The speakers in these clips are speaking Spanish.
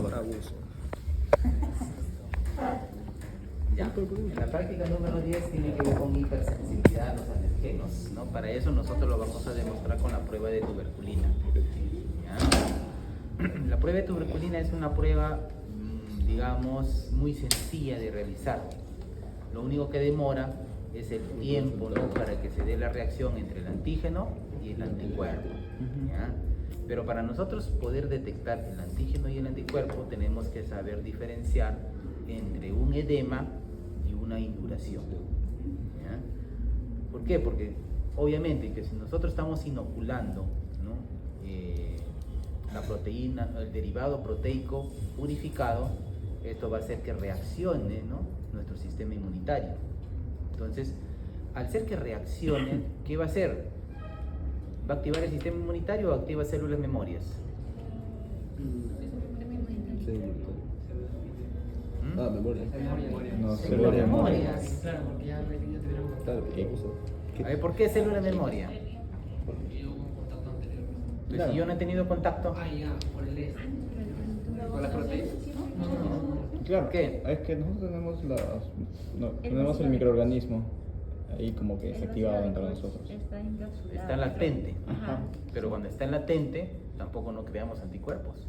abuso. Ya. En la práctica número 10 tiene que ver con hipersensibilidad a los alergenos, ¿no? Para eso nosotros lo vamos a demostrar con la prueba de tuberculina. ¿Ya? La prueba de tuberculina es una prueba, digamos, muy sencilla de realizar. Lo único que demora es el tiempo, ¿no? Para que se dé la reacción entre el antígeno y el anticuerpo. ¿Ya? Pero para nosotros poder detectar el antígeno y el anticuerpo tenemos que saber diferenciar entre un edema y una induración. ¿Ya? ¿Por qué? Porque obviamente que si nosotros estamos inoculando, ¿no? La proteína, el derivado proteico purificado, esto va a hacer que reaccione, ¿no? Nuestro sistema inmunitario. Entonces, al ser que reaccione, ¿qué va a hacer? ¿Va a activar el sistema inmunitario o activa células memorias? Memoria. No, Células memorias. Claro, porque ya tenemos. Claro, A ver, ¿por qué célula memoria? Porque yo hubo un contacto anterior. Pues si yo no he tenido contacto. Ah, ya, por el este. ¿Con las proteínas? Claro, ¿Por qué? es que nosotros tenemos el microorganismo ahí como que desactivado dentro de nosotros. Está latente. Ajá. Pero cuando está en latente, tampoco no creamos anticuerpos.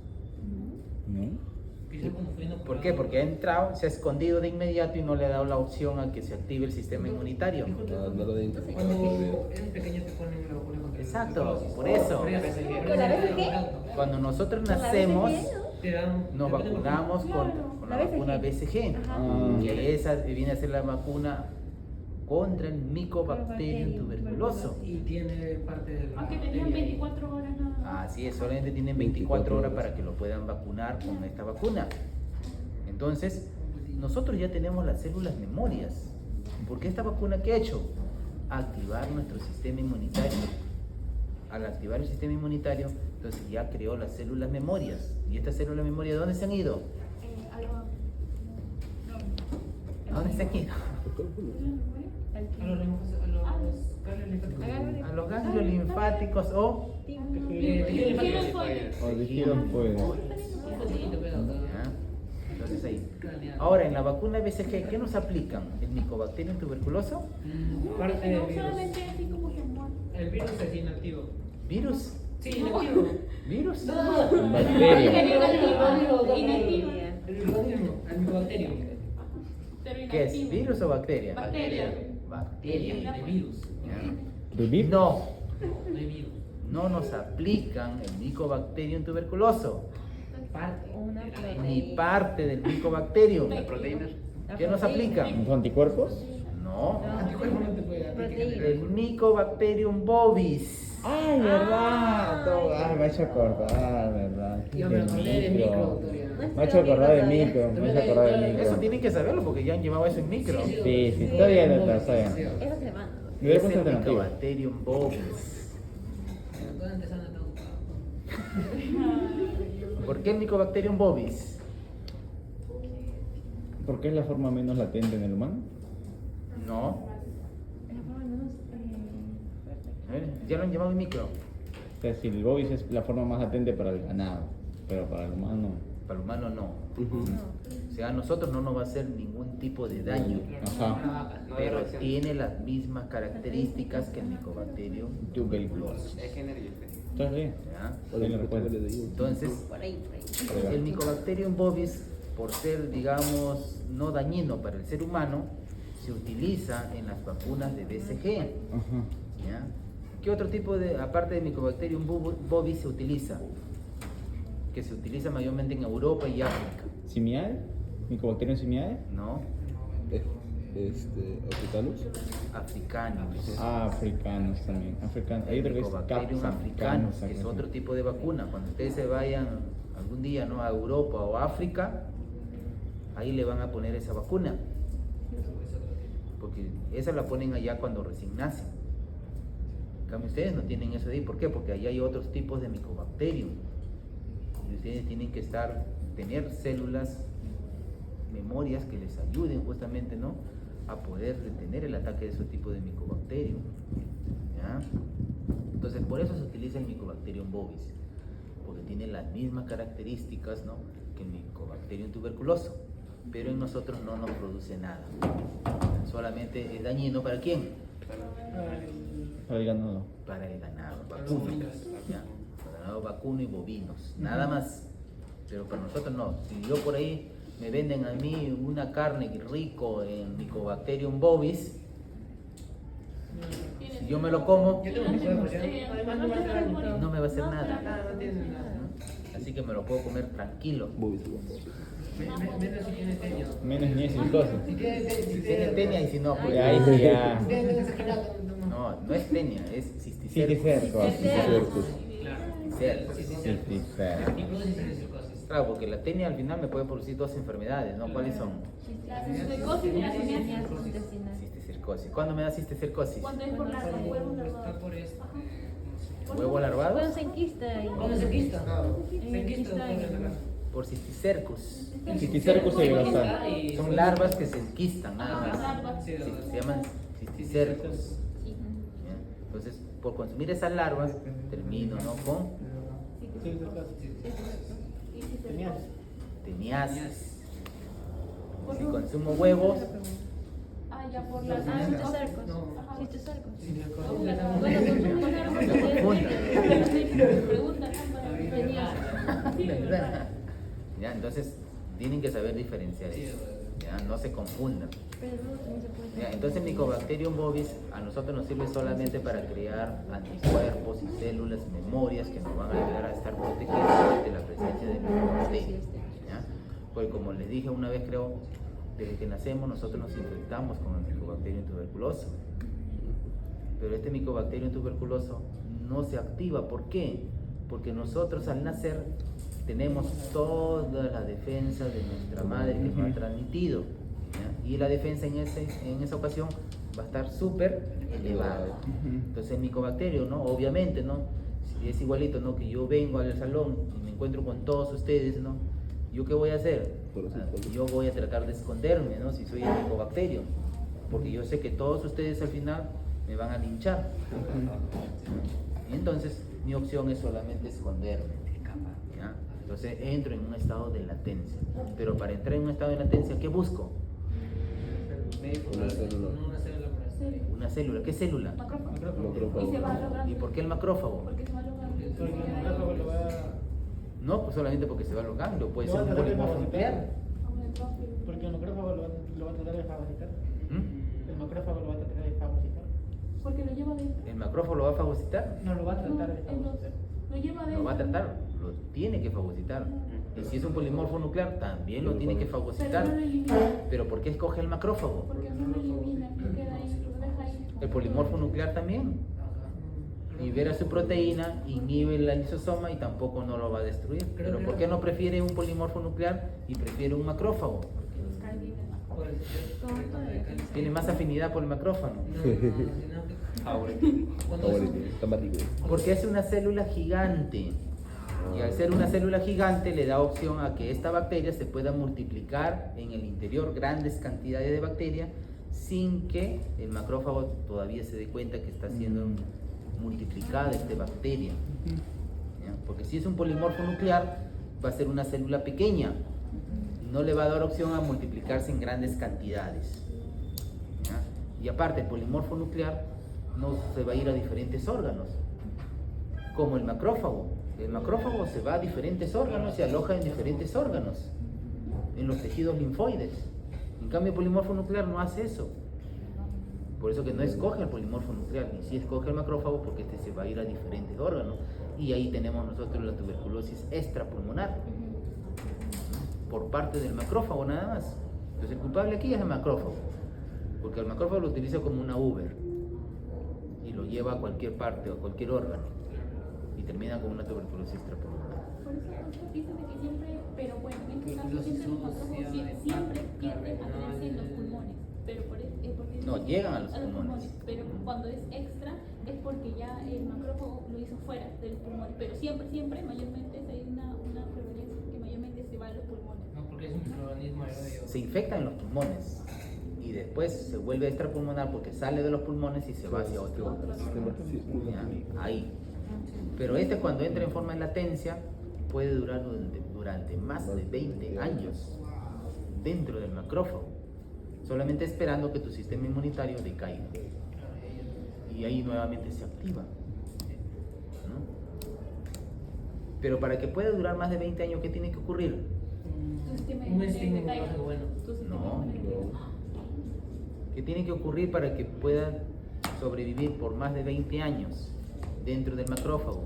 ¿No? Quizás confundiendo ¿Por qué? Porque ha entrado, se ha escondido de inmediato y no le ha dado la opción a que se active el sistema inmunitario. No lo identifico. Cuando eres pequeño te ponen la vacuna contra el Exacto, tuberculosis. por eso. ¿Con la BCG? Cuando nosotros nacemos, Te dan, nos te ponen vacunamos Claro, con la la vacuna BCG. BCG, Ajá. que esa viene a ser la vacuna contra el Mycobacterium tuberculoso. y tiene parte de la Aunque tenían bacteria ahí. 24 horas nada más. Así es, solamente tienen 24 horas para que lo puedan vacunar con esta vacuna. Entonces, nosotros ya tenemos las células memorias. Porque esta vacuna, ¿qué ha hecho? Activar nuestro sistema inmunitario. Al activar el sistema inmunitario, entonces ya creó las células memorias. ¿Y estas células memorias dónde se han ido? ¿A dónde se han ido? A los ganglios linfáticos o... O dijeron pues. ¿Ya? Entonces ahí. Ahora, en la vacuna BCG, ¿qué nos aplican? ¿El Mycobacterium tuberculoso? Parte del virus. Solamente así como que muere. El virus es inactivo. ¿Virus? Sí, inactivo. ¿Virus? Bacteria. Inactivo. El micobacterium. El micobacterium. Pero ¿Qué es? inactivo. ¿Virus o bacteria? Bacteria. Bacteria. De virus. ¿Ya? ¿Vivir? No, No hay virus. no nos aplican el Mycobacterium tuberculoso, Parte. ni parte del Mycobacterium. proteínas. ¿Qué nos aplican? ¿Los anticuerpos? No, Anticuerpo no te puede aplicar. el Mycobacterium bovis. Ay, verdad. Me ha hecho acordar, verdad. Yo me acordé de micro, doctora. Me ha hecho acordar de micro. Me ha hecho acordar de Eso micro. tienen que saberlo porque ya han llevado eso en micro. Sí, está bien, está bien. Esa semana. Me hubiera Es puesto el alternativa. Mycobacterium bovis. Toda empezando a estar ocupado. ¿Por qué el Mycobacterium bovis? ¿Por qué es la forma menos latente en el humano? No, a ver, ya lo han llevado en micro. O sea, si el bovis es la forma más latente para el ganado, pero para el humano. Para el humano no. O sea, a nosotros no nos va a hacer ningún tipo de daño. Ajá. Pero tiene las mismas características que el Mycobacterium Tuberculosis. ¿Estás bien? ¿ya? Bien la respuesta. Entonces, Por ahí, por ahí. el Mycobacterium bovis, por ser, digamos, no dañino para el ser humano, se utiliza en las vacunas de BCG. Ajá. ¿Ya? ¿Qué otro tipo de, aparte de Mycobacterium bovis, se utiliza? Que se utiliza mayormente en Europa y África. ¿Simiae? ¿Mycobacterium simiae? ¿No? ¿Africanus? Africanos. Africanos también. Hay otro que es Mycobacterium africanus, que es otro tipo de vacuna. Cuando ustedes se vayan algún día, ¿no?, a Europa o África, ahí le van a poner esa vacuna. Porque esa la ponen allá cuando recién nacen. En cambio, ustedes no tienen eso de ahí. ¿Por qué? Porque allá hay otros tipos de Mycobacterium. Y ustedes tienen que tener células, memorias que les ayuden justamente, ¿no?, a poder detener el ataque de ese tipo de Mycobacterium. ¿Ya? Entonces, por eso se utiliza el Mycobacterium bovis, porque tiene las mismas características, ¿no?, que el Mycobacterium tuberculoso, pero en nosotros no nos produce nada. Solamente es dañino ¿para quién? Para el ganado. Para el ganado vacuno, ¿ya? Para el ganado vacuno y bovinos, nada más. Pero para nosotros no. Si yo por ahí me venden a mí una carne rico en Mycobacterium bovis, si yo me lo como, Yo tengo un tipo de presión. Además, no va a hacer algo. no me va a hacer nada. Nada, no tiene nada. Así que me lo puedo comer tranquilo. Menos si tienes teño. Menos ni es cosa. Si tienes Si tiene tenia y si no, pues Ahí sí ya. Si tienes exagerado, no, no es tenia, es Cisticerco. cisticercus. Claro. Cisticerco. Y produce cisticercosis. Claro, porque la tenia al final me puede producir dos enfermedades, ¿no? ¿Cuáles son? La cisticercosis y la teniasis. Cisticercosis. ¿Cuándo me da cisticercosis? Cuando es por largo, huevo Está larvado. por esto. ¿Huevo larvado? Cuando se enquista y... ¿Cómo se quista? Se quista por la Por cisticercus. Cisticerco segrosa. Son larvas que se enquistan, nada más. Larvas. Se llaman cisticercus. ¿Ya? Entonces, por consumir esas larvas, termino, ¿no?, con teniasis. Si consumo huevos, Ah, ya por las Cisticercos. Ajá. Cisticercos. Pregunta, ¿ya? Entonces tienen que saber diferenciar eso, ¿ya? No se confundan. Pero también se puede... ¿Ya? Entonces Mycobacterium bovis a nosotros nos sirve solamente para crear anticuerpos y células, memorias que nos van a ayudar a estar protegidos de la presencia del Mycobacterium, ¿ya? Porque como les dije una vez, creo, desde que nacemos nosotros nos infectamos con el Mycobacterium tuberculoso, pero este Mycobacterium tuberculoso no se activa. ¿Por qué? Porque nosotros al nacer tenemos toda la defensa de nuestra madre que nos ha transmitido, ¿ya? Y la defensa en esa ocasión va a estar súper elevada. Entonces el Mycobacterium, ¿no?, obviamente, ¿no?, si es igualito, ¿no?, que yo vengo al salón y me encuentro con todos ustedes, ¿no?, ¿yo qué voy a hacer? Yo voy a tratar de esconderme, ¿no?, si soy el Mycobacterium, porque yo sé que todos ustedes al final me van a linchar. Y entonces mi opción es solamente esconderme, ¿ya? Entonces entro en un estado de latencia. Pero para entrar en un estado de latencia, ¿qué busco? Una célula por ahí. Una célula. ¿Qué célula? Macrófago. Y se va logrando. ¿Y por qué el macrófago? Porque se va logrando. Porque el macrófago lo va. No, pues solamente porque se va logrando. Puede Lo ser va a un tratar de polimorfo fagocitar. nuclear. Porque el macrófago lo va a tratar de fagocitar. ¿Mm? El macrófago lo va a tratar de fagocitar. Porque lo lleva dentro. ¿El macrófago lo va a fagocitar? No, lo va a tratar de No, fagocitar. lo lleva dentro. Lo va a tratar, lo tiene que fagocitar. Y si es un polimorfo nuclear, también lo tiene que Pero fagocitar. no lo elimina. ¿Pero por qué escoge el macrófago? Porque no lo elimina. Queda ahí, lo deja ahí. El polimorfo nuclear también. Libera su proteína, inhibe el lisosoma y tampoco no lo va a destruir. Pero ¿por qué no prefiere un polimorfo nuclear y prefiere un macrófago? Tiene más afinidad por el macrófago. Porque es una célula gigante. Y al ser una célula gigante le da opción a que esta bacteria se pueda multiplicar en el interior, grandes cantidades de bacterias, sin que el macrófago todavía se dé cuenta que está siendo multiplicada esta bacteria. ¿Ya? Porque si es un polimorfo nuclear, va a ser una célula pequeña y no le va a dar opción a multiplicarse en grandes cantidades. ¿Ya? Y aparte, el polimorfo nuclear no se va a ir a diferentes órganos, como el macrófago. El macrófago se va a diferentes órganos, se aloja en diferentes órganos, en los tejidos linfoides. En cambio, el polimorfo nuclear no hace eso. Por eso que no escoge el polimorfo nuclear, ni si escoge el macrófago, porque este se va a ir a diferentes órganos. Y ahí tenemos nosotros la tuberculosis extrapulmonar, por parte del macrófago nada más. Entonces el culpable aquí es el macrófago, porque el macrófago lo utiliza como una Uber y lo lleva a cualquier parte o a cualquier órgano y termina con una tuberculosis extrapulmonar. Por eso usted dice de que siempre, pero bueno, en este caso siempre los macrófagos siempre tienden a tenerse en los pulmones. Pero porque No, llegan a los pulmones. Pero cuando es extra es porque ya el macrófago lo hizo fuera de los pulmones. Pero siempre, mayormente hay una prevalencia que mayormente se va a los pulmones. No, porque es un microorganismo aeróbico. Se infecta en los pulmones y después se vuelve extrapulmonar porque sale de los pulmones y se va hacia otro órgano. Ya, ahí. Pero este cuando entra en forma de latencia puede durar durante más de 20 años dentro del macrófago, solamente esperando que tu sistema inmunitario decaiga. Y ahí nuevamente se activa, ¿no? Pero para que pueda durar más de 20 años, ¿qué tiene que ocurrir? Tu sistema Un estímulo decaiga. más bueno. Tu sistema No. inmunitario. ¿Qué tiene que ocurrir para que pueda sobrevivir por más de 20 años dentro del macrófago?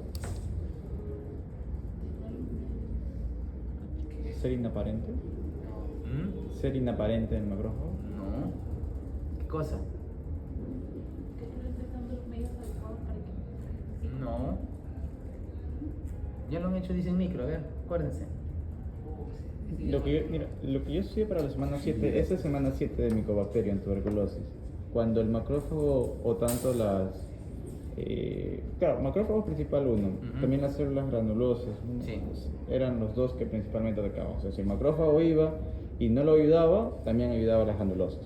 Ser inaparente. ¿Mm? Ser inaparente en el macrófago. No. ¿Qué cosa? Que tú le estés dando los medios adecuados para que... No. Ya lo han hecho, dicen micro, a ver, acuérdense. Mira, lo que yo estudié para la semana 7, esa es semana 7 de micobacteria en tuberculosis. Cuando el macrófago o tanto claro, macrófago principal 1, Ujú. también las células granulosas, ¿no? Sí. Eran los dos que principalmente atacaban. O sea, si el macrófago iba y no lo ayudaba, también ayudaba a las granulosas.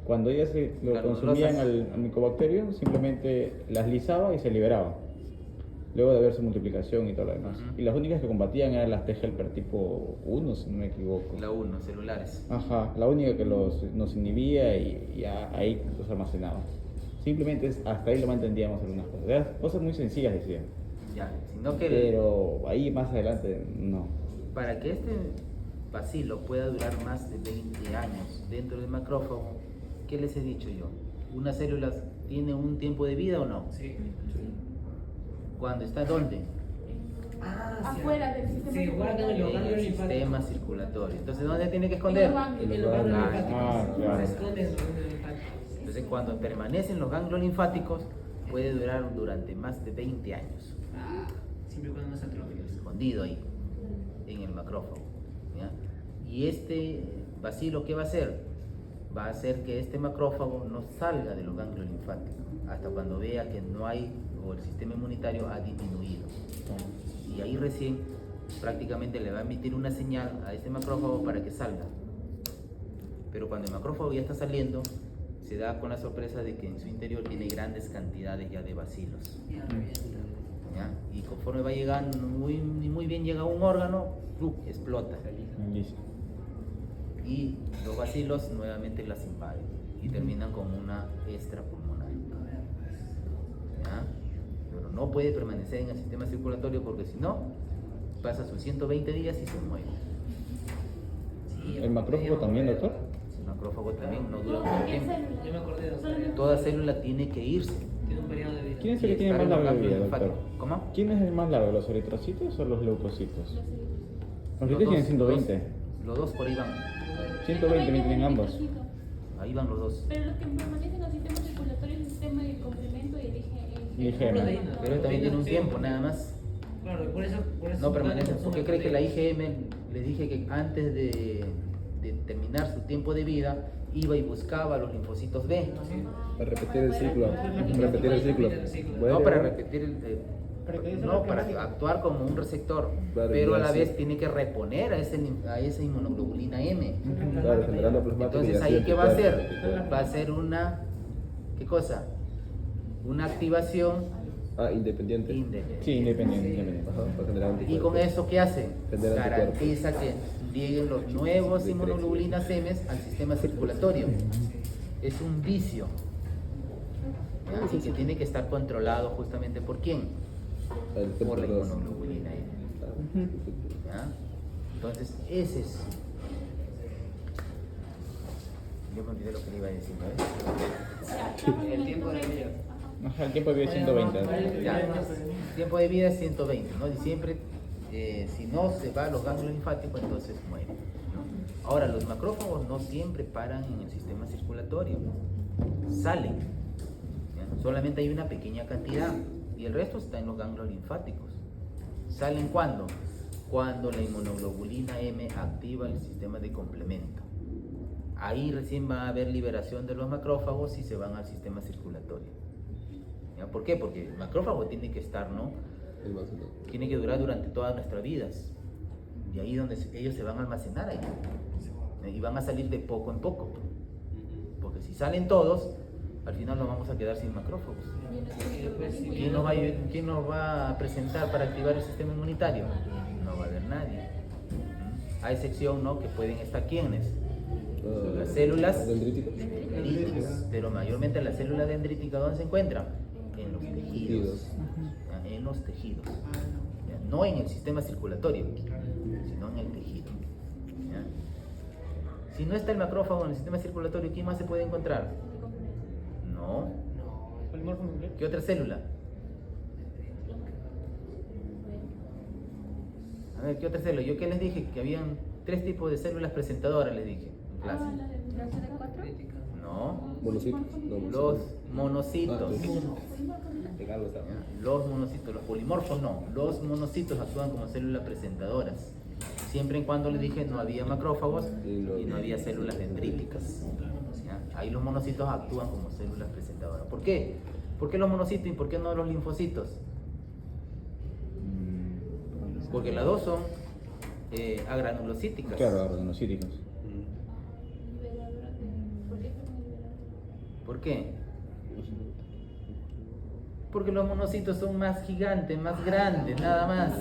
Cuando ellas lo Granulosas. consumían al micobacterio, simplemente las lisaba y se liberaba. Luego de ver su multiplicación y todo lo demás. Ujú. Y las únicas que combatían eran las T helper tipo 1, si no me equivoco. La 1, celulares. Ajá, la única que nos inhibía y ya ahí los almacenaba. Simplemente hasta ahí lo mantendíamos algunas cosas. Eran cosas muy sencillas, decían. Ya, sino que Pero ahí más adelante no. para que este bacilo pueda durar más de 20 años dentro del macrófago, ¿qué les he dicho yo? ¿Una célula tiene un tiempo de vida o no? Sí. ¿Cuándo está dónde? Afuera del sistema Sí, guardan en los En ganglios el linfáticos. sistema circulatorio. Entonces, ¿dónde tiene que esconder? En los ganglios linfáticos. claro. Se esconden en los ganglios linfáticos. Entonces, cuando permanecen los ganglios linfáticos, puede durar durante más de 20 años, Siempre y cuando no se atrofia. escondido ahí, en el macrófago. ¿Ya? Y este bacilo, ¿qué va a hacer? Va a hacer que este macrófago no salga de los ganglios linfáticos hasta cuando vea que no hay, o el sistema inmunitario ha disminuido. Y ahí recién prácticamente le va a emitir una señal a este macrófago para que salga. Pero cuando el macrófago ya está saliendo, se da con la sorpresa de que en su interior tiene grandes cantidades ya de bacilos. ¿Ya? Y conforme va llegando, muy bien llega a un órgano, ¡plum!, explota. Listo. Y los bacilos nuevamente las invaden y terminan con una extrapulmonar. ¿Ya? Pero no puede permanecer en el sistema circulatorio porque si no, pasa sus 120 días y se muere. ¿El macrófago también, doctor? El macrófago también no dura No, mucho cualquier tiempo. célula. Yo me acordé de Solamente- Toda célula tiene que irse. Tiene un periodo de vida. ¿Quién es el que Y tiene estar más en los larga vida, ganglios doctor? linfáticos. ¿Cómo? ¿Quién es el más largo, los eritrocitos o los leucocitos? Los eritrocitos. Los eritrocitos tienen 120. Los dos por ahí van. 120 también tienen ambos. Ahí van los dos. Pero los que permanecen en el sistema circulatorio es el sistema de complemento y el IgM. Proteína. Pero también tiene un tiempo nada más. Claro, y por eso No permanecen. son ¿Por qué cree que la proteínas. IgM, les dije que antes de terminar su tiempo de vida, iba y buscaba los linfocitos B? Para repetir el ciclo. Repetir el ciclo. No para repetir Para que no, para actuar como un receptor, Claro, pero a ya la sí. vez tiene que reponer a esa inmunoglobulina M. Claro, generando plasmático. Entonces ahí ¿qué va a hacer? Va a hacer una, ¿qué cosa? Una activación Independiente. independiente. Sí, independiente. Ajá, para generar ¿Y anticuerpos. con eso qué hace? Generar anticuerpos. Garantiza que lleguen los nuevos inmunoglobulinas M al sistema circulatorio. Es un vicio. ¿Ya? Así que tiene que estar controlado justamente por quién, El por la receptor 2. inmunoglobulina M. ¿Ya? Entonces, ese es. Yo me olvidé lo que le iba a decir, ¿no? El tiempo de vida. Ajá, el tiempo de vida es 120. Ya, tiempo de vida es 120, ¿no? Y siempre, si no se va a los ganglios linfáticos, entonces muere, ¿no? Ahora, los macrófagos no siempre paran en el sistema circulatorio, salen, ¿ya? Solamente hay una pequeña cantidad y el resto está en los ganglios linfáticos. ¿Salen cuándo? Cuando la inmunoglobulina M activa el sistema de complemento. Ahí recién va a haber liberación de los macrófagos y se van al sistema circulatorio. ¿Ya? ¿Por qué? Porque el macrófago tiene que estar, ¿no? El más alto. Tiene que durar durante todas nuestras vidas. Y ahí donde ellos se van a almacenar ahí. Y van a salir de poco en poco. Porque si salen todos, al final nos vamos a quedar sin macrófagos. ¿Quién nos va a presentar para activar el sistema inmunitario? No nadie. A excepción, ¿no?, que pueden estar quienes. Las células dendríticas. dendríticas, pero mayormente las células dendríticas, ¿dónde se encuentran? En los tejidos. ¿Ya? En los tejidos. ¿Ya? No en el sistema circulatorio, sino en el tejido. ¿Ya? Si no está el macrófago en el sistema circulatorio, ¿quién más se puede encontrar? No. Polimorfo nuclear. ¿Qué otra célula? A ver, ¿qué otra célula? Yo qué les dije, que habían 3 tipos de células presentadoras, les dije en clase. Ah, la de ¿La CD4? No, Monocitos. No, los monocitos. Ah, ¿Ya? Los monocitos, los polimorfos no. Los monocitos actúan como células presentadoras. Siempre y cuando les dije no había macrófagos y no había células dendríticas. ¿Ya? Ahí los monocitos actúan como células presentadoras. ¿Por qué? ¿Por qué los monocitos y por qué no los linfocitos? Porque las dos son agranulocíticas. Claro, organocíticos. ¿Por qué? Porque los monocitos son más gigantes, más grandes, nada más.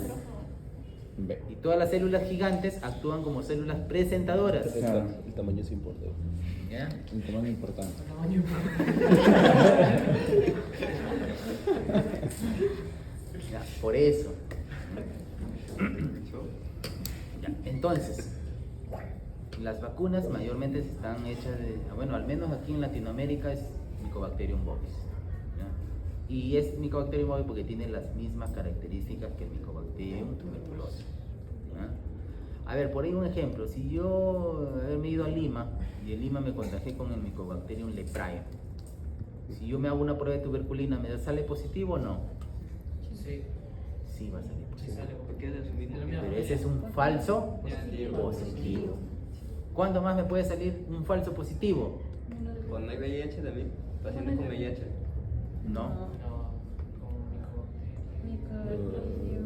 Ve. Y todas las células gigantes actúan como células presentadoras. El tamaño sí importa. ¿Ya? Un tamaño importante. Ya, por eso. Ya, entonces, las vacunas mayormente están hechas de, bueno, al menos aquí en Latinoamérica es Mycobacterium bovis. ¿Ya? Y es Mycobacterium bovis porque tiene las mismas características que el Mycobacterium tuberculosis. ¿Ya? A ver, por ahí un ejemplo, si yo me he ido a Lima y en Lima me contagié con el Mycobacterium leprae, si yo me hago una prueba de tuberculina, ¿me sale positivo o no? Sí, Sí va a salir sí positivo. sale porque es de su mismo Pero tipo. ese es un falso Positivo. positivo. ¿Cuándo más me puede salir un falso positivo? Cuando hay VIH también, pacientes con VIH. No. No, con Microexplosión.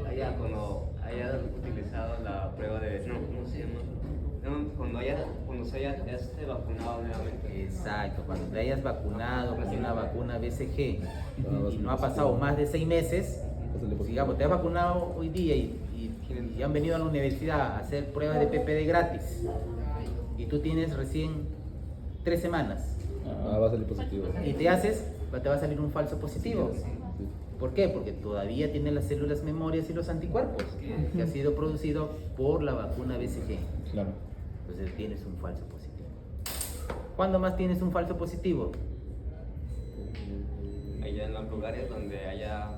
Allá, cuando haya utilizado la prueba de. No, ¿cómo se llama? No, cuando se haya vacunado nuevamente. Exacto, cuando te hayas vacunado con una vacuna BCG y no ha positivo. pasado más de 6 meses, positivo. digamos, te has vacunado hoy día y han venido a la universidad a hacer pruebas de PPD gratis y tú tienes recién 3 semanas Ah, va a salir positivo. y te va a salir un falso positivo. ¿Por qué? Porque todavía tiene las células memorias y los anticuerpos que ha sido producido por la vacuna BCG. Claro. Entonces tienes un falso positivo. ¿Cuándo más tienes un falso positivo? Allá en los lugares donde haya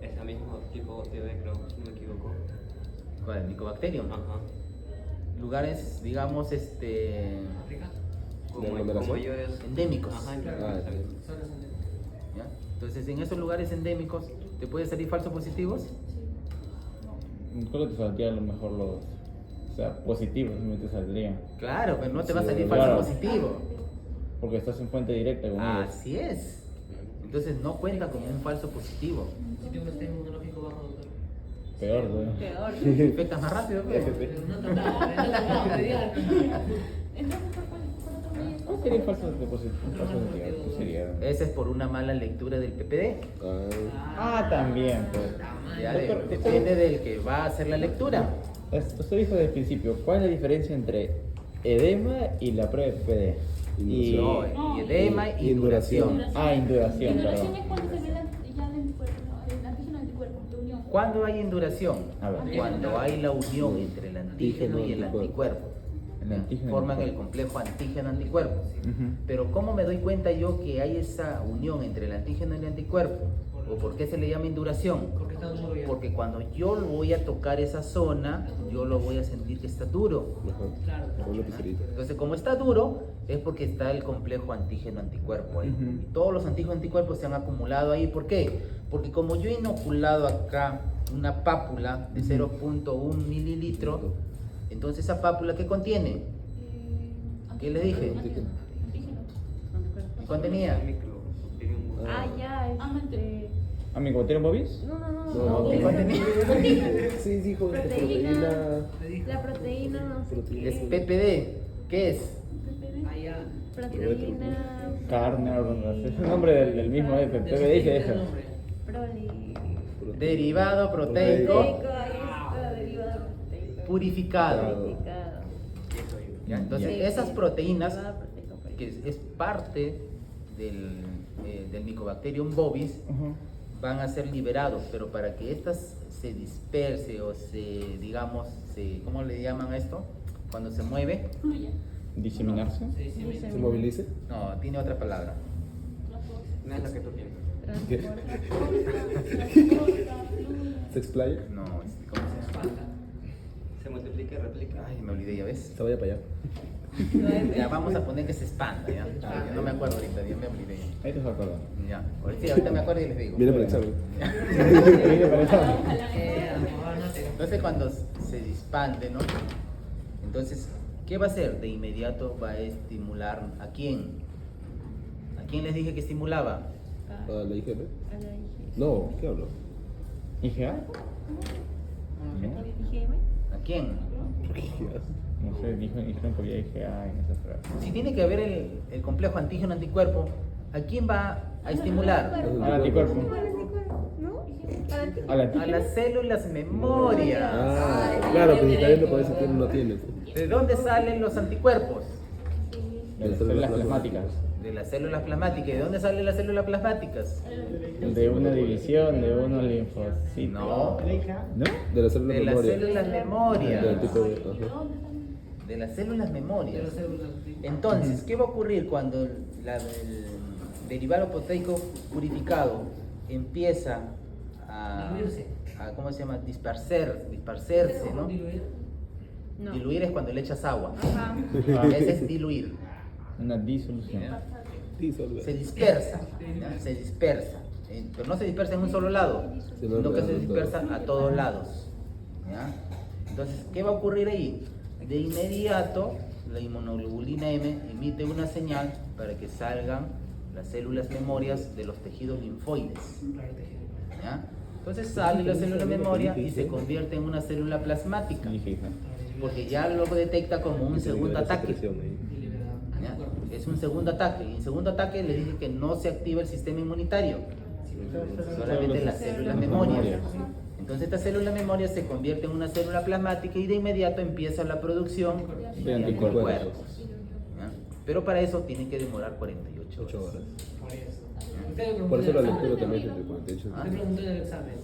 ese mismo tipo de creo, si no me equivoco. ¿Cuál? Mycobacterium. Ajá. Lugares, digamos, ¿De aglomeración? Como mayores. endémicos. Ajá, Ah, ¿Ya? Entonces, en esos lugares endémicos, ¿te puede salir falsos positivos? Creo que te saldrían a lo mejor los, o sea, positivos, no te saldrían. Claro, pero no te va a Sí, salir claro. falso positivo. Porque estás en fuente directa con ellos. Así es. Entonces, no cuenta como un falso positivo. Si tengo un sistema inmunológico bajo, doctor. Peor, ¿no? Peor. Infectas más rápido, pues. Pero no trataba pediatra. Entonces, ¿por otro medio? ¿Cuál sería el falso de positivo? Un falso positivo. ¿Qué sería? Ese es por una mala lectura del PPD. Ah, también, pues. Ya Doctor, depende del que va a hacer la lectura. Usted dijo desde el principio, ¿cuál es la diferencia entre edema y la prueba de PPD? Y... No, y edema y induración. Ah, induración, Induración perdón. es cuando se ve ya el anticuerpo, ¿no? El antígeno anticuerpo, la unión. ¿Cuándo hay induración? A ver. Cuando hay la unión entre el antígeno y el anticuerpo. El antígeno y Forman el anticuerpo. complejo antígeno-anticuerpo. Ujú. Pero ¿cómo me doy cuenta yo que hay esa unión entre el antígeno y el anticuerpo? ¿O por qué se le llama induración? Porque está duro ya. Porque cuando yo lo voy a tocar esa zona, yo lo voy a sentir que está duro. Claro. Con una pizarrita. Entonces, como está duro, es porque está el complejo antígeno-anticuerpo ahí. Ujú. Y todos los antígenos-anticuerpos se han acumulado ahí. ¿Por qué? Porque como yo he inoculado acá una pápula de 0.1 mililitro, entonces esa pápula, ¿qué contiene? ¿Qué le dije? Antígeno. ¿Qué contenía? Ah, ya, ¿A mi bacterium bovis? No. ¿Qué contenía? Sí, dijo Proteína. La proteína, no sé qué. Es PPD. ¿Qué es? Allá. Proteína. Carne, es el nombre del mismo PPD dice eso. Proli. Derivado proteico Proteico, ahí está, derivado proteico. purificado. Purificado. ¿Ya? Entonces, Sí, esas sí. proteínas, Derivado proteico purificado. que es parte del Mycobacterium bovis, Ujú. van a ser liberados, pero para que estas se disperse o se, digamos, ¿cómo le llaman a esto? Cuando se mueve, Fluye. Diseminarse. ¿Se movilice? no, tiene otra palabra. No es lo que tú piensas. ¿Se explaya? No, ¿cómo se llama? Se multiplica y replica. Ay, me olvidé, ¿ya ves? Se vaya para allá. Ya vamos a poner que se expanda, ¿ya? Ya no me acuerdo ahorita, ya me olvidé. Ahí te vas a acordar. Ya, ahorita me acuerdo y les digo. Viene para el examen. Viene para eso. Entonces cuando se dispande, ¿no? Entonces, ¿qué va a hacer? De inmediato va a estimular ¿a quién? ¿A quién les dije que estimulaba? ¿A la IGM? A la IG. No, ¿qué hablo? ¿IGA? IgM. ¿A quién? No sé, dijeron que había IGA en esa frase. Si tiene que haber el complejo antígeno-anticuerpo, ¿a quién va a estimular? Al anticuerpo. ¿No? Para ti. Al A antígeno. las células memoria. Ah, claro, pues si está viendo para ver si tiene o no tiene. ¿De dónde salen los anticuerpos? De las células plasmáticas. De las células plasmáticas. ¿Y de dónde salen las células plasmáticas? De una división, de unos linfocitos. No. ¿No? De la célula De las memoria. células memoria. Del tipo de. Ajá. De las células memorias. Entonces, ¿qué va a ocurrir cuando el derivado proteico purificado empieza ¿cómo se llama? Disperserse, ¿no? No. Diluir es cuando le echas agua. Ajá. Ese es diluir. Una disolución. Disolver. Se dispersa, ¿ya? Se dispersa. Pero no se dispersa en un solo lado, Sino sino que se alrededor de dispersa a todos lados. ¿Ya? Entonces, ¿qué va a ocurrir ahí? De inmediato, la inmunoglobulina M emite una señal para que salgan las células memorias de los tejidos linfoides. ¿Ya? Entonces sale la célula memoria y se convierte en una célula plasmática, IGA. porque ya lo detecta como un segundo ataque. ¿Ya? Es un segundo ataque. Y en segundo ataque le dije que no se activa el sistema inmunitario, solamente las células memoria. Entonces esta célula memoria se convierte en una célula plasmática y de inmediato empieza la producción De anticuerpos. ¿Ya? Pero para eso tiene que demorar 48 8 horas. horas. Por eso la lectura también es de 48. Ah. Te pregunté en el examen.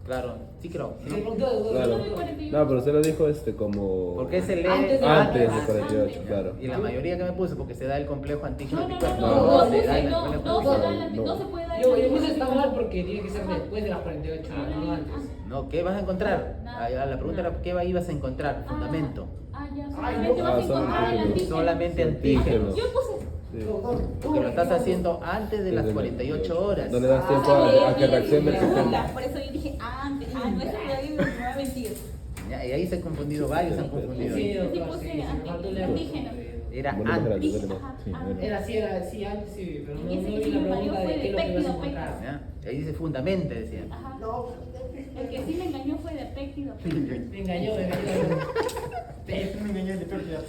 Claro, sí creo. Te ¿no? pregunté, Claro. No, pero usted lo dijo como. Porque se lee Antes de- Antes de 48, claro. Y la mayoría que me puso porque se da el complejo antígeno No, no, anticuerpo. no, no, se da el no, complejo no, se da antígeno. no se puede dar. Yo puse está mal porque tiene que ser después de las 48 horas, no antes. No, ¿qué vas a encontrar? La pregunta era ¿qué ibas a encontrar? Fundamento. Ya, Ay, solamente no. vas a solo encontrar el antígenos. antígeno. Solamente Antígenos. antígenos. Yo puse. Sí. Porque lo estás haciendo antes de las 48 horas. No le das tiempo a que reaccione el sistema. Por eso yo dije antes. No, eso todavía me va a mentir. Ya, y ahí se han confundido varios, se han confundido. Sí, Sí, doctor, puse sí, me faltó leer. antígeno. Era Bueno, más grande, antes. duele más. Sí, Ajá, duele. Era así, antes sí, pero no Y ese vi que la me valió pregunta fue de qué es lo que de vas a péptido, encontrar. ¿Ya? Ahí dice fundamente, decía. Ajá. El que sí me engañó fue de péptido. Me engañó, me engañó. Me engañó de pérdida.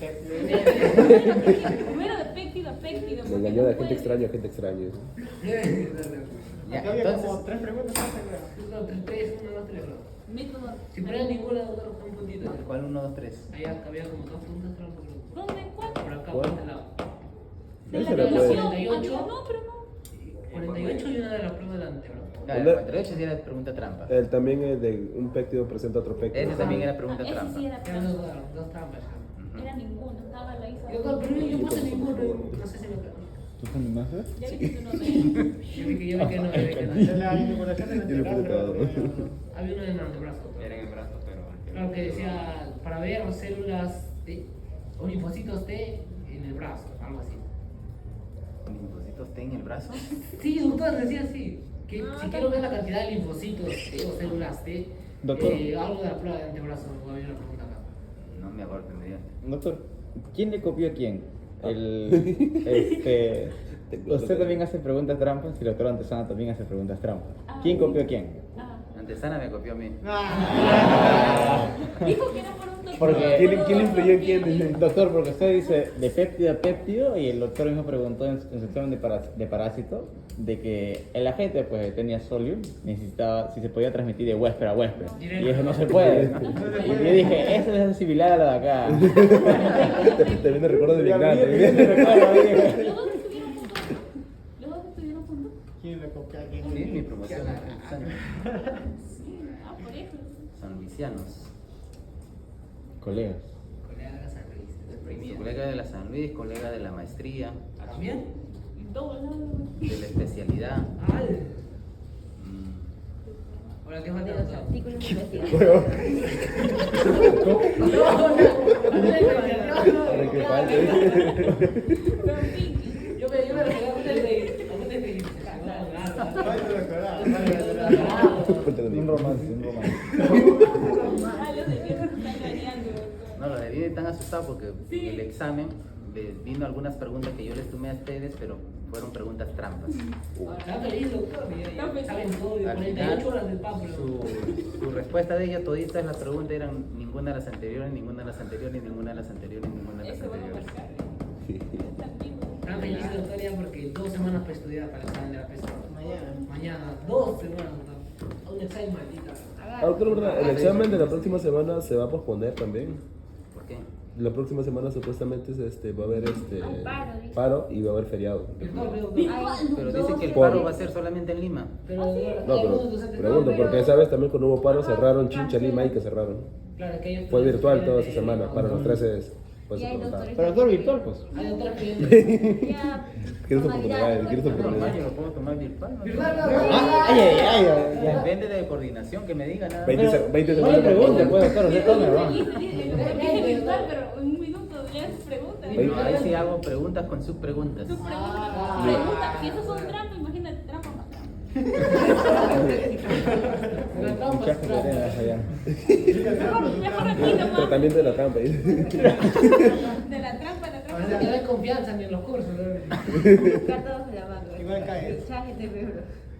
Primero de péptido a péptido. Me engañó de gente extraña a gente extraña. Ya, Acá había entonces, como 3 preguntas, no, 3, 1, 2, 3, ¿no? Método. Si fuera ninguna, doctor, un puntito. ¿cuál 1, 2, 3? Ahí había como 2 preguntas, trampas. ¿Dónde? ¿Cuál? Por acá, ¿Cuál? por este lado. De Ese la era, pues. división. 48. No, pero no. 48 y una de las pruebas delante, ¿no? Ya, el 48 sí era pregunta trampa. Él también es de un péptido presenta otro péptido. Ese también era pregunta Ese trampa. sí era Eran trampa. dos trampas. Era ninguno. Estaba la hizo. Yo, pero yo puse ninguno, no sé si me quedó. ¿Tú te animaste? Ya viste tu nombre. Yo vi que no. Yo le puse todo. Había uno en el antebrazo. Era en el brazo, pero. Claro que decía, para ver células T o linfocitos T en el brazo, algo así. ¿Linfocitos T en el brazo? Sí, doctor, decía así. Que No, si quiero ver la cantidad de linfocitos T o células T, Doctor. algo de la prueba de antebrazo, había una pregunta acá. No me acuerdo, tendría. Doctor, ¿quién le copió a quién? Usted también hace preguntas trampas y el doctor Antesana también hace preguntas trampas. ¿Quién copió a quién? Ah. Antesana me copió a mí. Dijo que era por un Porque, ¿Quién influyó en quién? doctor, porque usted dice de péptido a péptido y el doctor mismo preguntó en su examen de parásito de que el agente pues tenía solium, necesitaba si se podía transmitir de huésped a huésped y eso no se puede. Y yo dije, eso es similar a la de acá. Te viene recuerdo de Ya, Vietnam. bien, bien, recuerdo, dije. ¿Los dos estuvieron juntos? ¿Los dos estuvieron juntos? Sí, mi promoción. Por eso. San Luisianos. Colegas. Colega de San Luis. Mi colega de la San Luis, colega de la maestría, ¿También? Todos lados. de la especialidad. ¡Al! Ahora, ¿qué De falta? los artículos de investigación. Ahora que falta. Yo me regalé a ustedes de Un romance, un romance. Ah, los de viernes están engañando. No, los de Vive están asustados porque en el examen les vino algunas preguntas que yo les tomé a ustedes, pero fueron preguntas trampas. Está feliz, doctor. Ya saben todo. Al 48 horas del Pablo. su respuesta de ella, toditas las preguntas eran ninguna de las anteriores, ninguna de las anteriores, ninguna de las anteriores, ninguna de las Eso van a anteriores. marcar. Están vivos. Están felices, doctor, ya porque 2 semanas para estudiar para el examen de la PESA. Mañana. 2 semanas. Un examen maldita. Doctor, ¿verdad? El examen de la próxima semana se va a posponer también. ¿Por qué? La próxima semana supuestamente va a haber paro y va a haber feriado. Virtual, doctor. Pero dice que el Por- paro va a ser solamente en Lima. Pero, No, pero pregunto, porque esa vez también cuando hubo paro cerraron Chincha, Lima y que cerraron. Claro, que ellos Fue virtual toda esa quieren, semana para los 13. Pues Y hay doctores. Pero todo virtual, pues. Hay doctores que Ya, ¿Quieres con Navidad, oportunidades? ¿Quieres pues, Normal, oportunidades? yo lo puedo tomar virtual. ¿no? Virtual, Ay, ay, ay, ya. Depende de coordinación que me digan. Nada. 20 Pero, 20 no le segundos. pregunte, pues, doctor, usted tome, va. Dije virtual, pero en un minuto le haces preguntas. No, ahí sí hago preguntas con subpreguntas. Tus preguntas, si esos son trampas, imagínate trampa más trampa. Muchas competencias allá. Mejor aquí nomás. Tratamiento de la trampa. De la trampa, la Ahora trampa. no hay confianza ni en los cursos. ¿no? Buscar todos de la mano. Igual cae. Chaje terrible.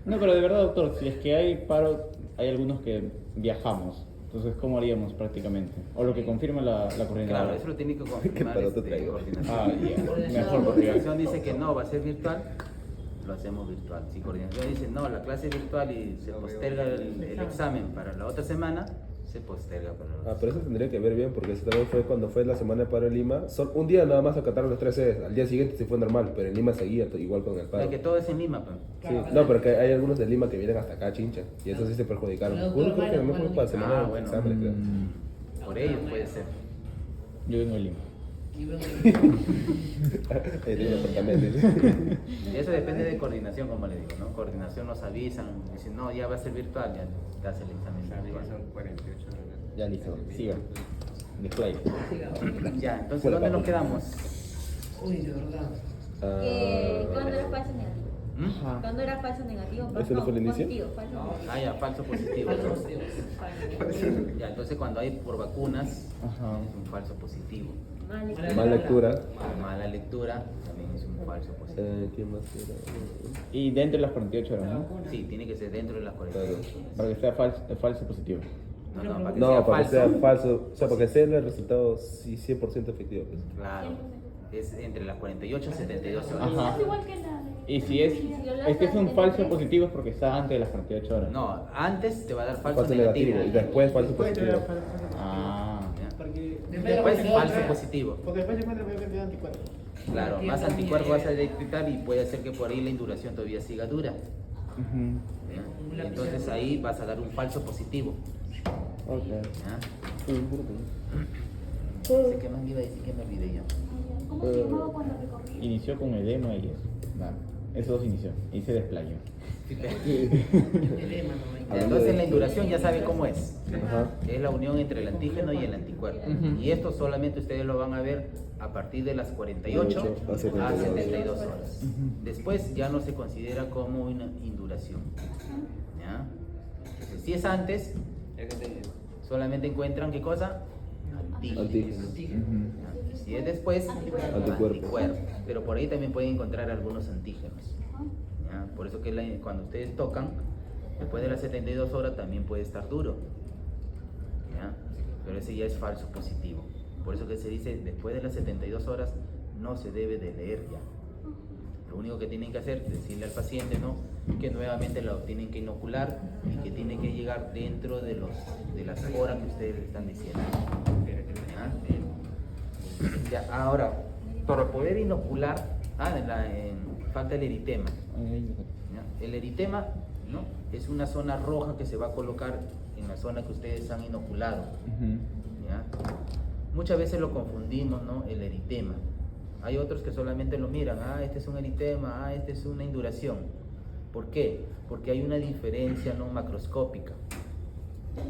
No, pero de verdad, doctor, si es que hay paro, hay algunos que viajamos. Entonces, ¿cómo haríamos prácticamente? O lo que confirma la coordinadora. Claro, eso lo tiene que confirmar paro te traigo? coordinación. Ah, ya. Mejor porque Coordinación dice que no, va a ser virtual, lo hacemos virtual. Si coordinación dice no, la clase es virtual y se posterga el examen para la otra semana, se posterga para la otra. Pero eso tendría que ver bien, porque eso también fue cuando fue la semana de paro en Lima. Un día nada más acataron los 13, al día siguiente se fue normal, pero en Lima seguía igual con el O paro. sea, que todo es en Lima, pues. Sí, no, pero que hay algunos de Lima que vienen hasta acá, Chincha, y eso sí se perjudicaron. Uno creo que no fue para la semana de bueno. exámenes, creo. Por ello puede ser. yo vengo de Lima. Y bueno, Ahí tiene un apartamento. Eso depende de coordinación, como le digo, ¿no? Coordinación nos avisan, dicen no, ya va a ser virtual, ya te hace el examen virtual. Son 48 horas. Ya listo, siga. Display. Ya, entonces, ¿dónde nos quedamos? uy, de verdad. ¿Cuándo era falso negativo? ¿Mm? ¿Cuándo era falso negativo? ¿Ese no fue el inicio? Positivo, falso negativo. Ah, ya, falso positivo. Falso ¿no? positivo. Ya, entonces cuando hay por vacunas, Ajá. es un falso positivo. Vale. Mal lectura. Mala lectura, también es un falso positivo. ¿Quién más era? Y dentro de las 48 horas, ¿no? Sí, tiene que ser dentro de las 48. Para que sea falso positivo. No, no, para que No, sea para que falso. sea falso, o sea, para que sea el resultado sí, 100% efectivo. Pues. Claro, es entre las 48 y 72 horas. Ajá. Es igual que la de... Y si es que es un falso positivo es porque está antes de las 48 horas. No, antes te va a dar falso, Falso negativo. negativo y después falso positivo. Ah. ¿Ya? Depende de Después la falso cantidad. positivo. Porque después se encuentra mayor cantidad de anticuerpos. Claro, más anticuerpos vas a detectar y puede ser que por ahí la induración todavía siga dura. Ujú. ¿Ya? Y entonces ahí vas a dar un falso positivo. Ok. ¿Ya? No sé qué más me iba a decir que me olvidé ya. ¿Cómo se llamaba cuando recorría? Inició con edema y eso. Nada. Esos dos inició. Y se desplayó. Edema, no hay. Entonces la induración ya saben cómo es. Ajá. Que es la unión entre el antígeno y el anticuerpo. Ujú. Y esto solamente ustedes lo van a ver a partir de las 48 a a 72 horas. Después ya no se considera como una induración. ¿Ya? Entonces, si es antes, solamente encuentran ¿qué cosa? Antígenos. Antígenos. ¿Ya? Si es después, Anticuerpos. Pero por ahí también pueden encontrar algunos antígenos. ¿Ya? Por eso que cuando ustedes tocan, después de las 72 horas también puede estar duro. ¿ya? Pero ese ya es falso positivo. Por eso que se dice, después de las 72 horas no se debe de leer ya. Lo único que tienen que hacer es decirle al paciente, ¿no?, que nuevamente lo tienen que inocular y que tiene que llegar dentro de las horas que ustedes le están diciendo. ¿Ya? Ya, ahora, para poder inocular, falta el eritema. ¿Ya? El eritema, ¿no?, es una zona roja que se va a colocar en la zona que ustedes han inoculado. ¿Ya? Muchas veces lo confundimos, ¿no?, el eritema. Hay otros que solamente lo miran, este es un eritema, este es una induración. ¿Por qué? Porque hay una diferencia no macroscópica,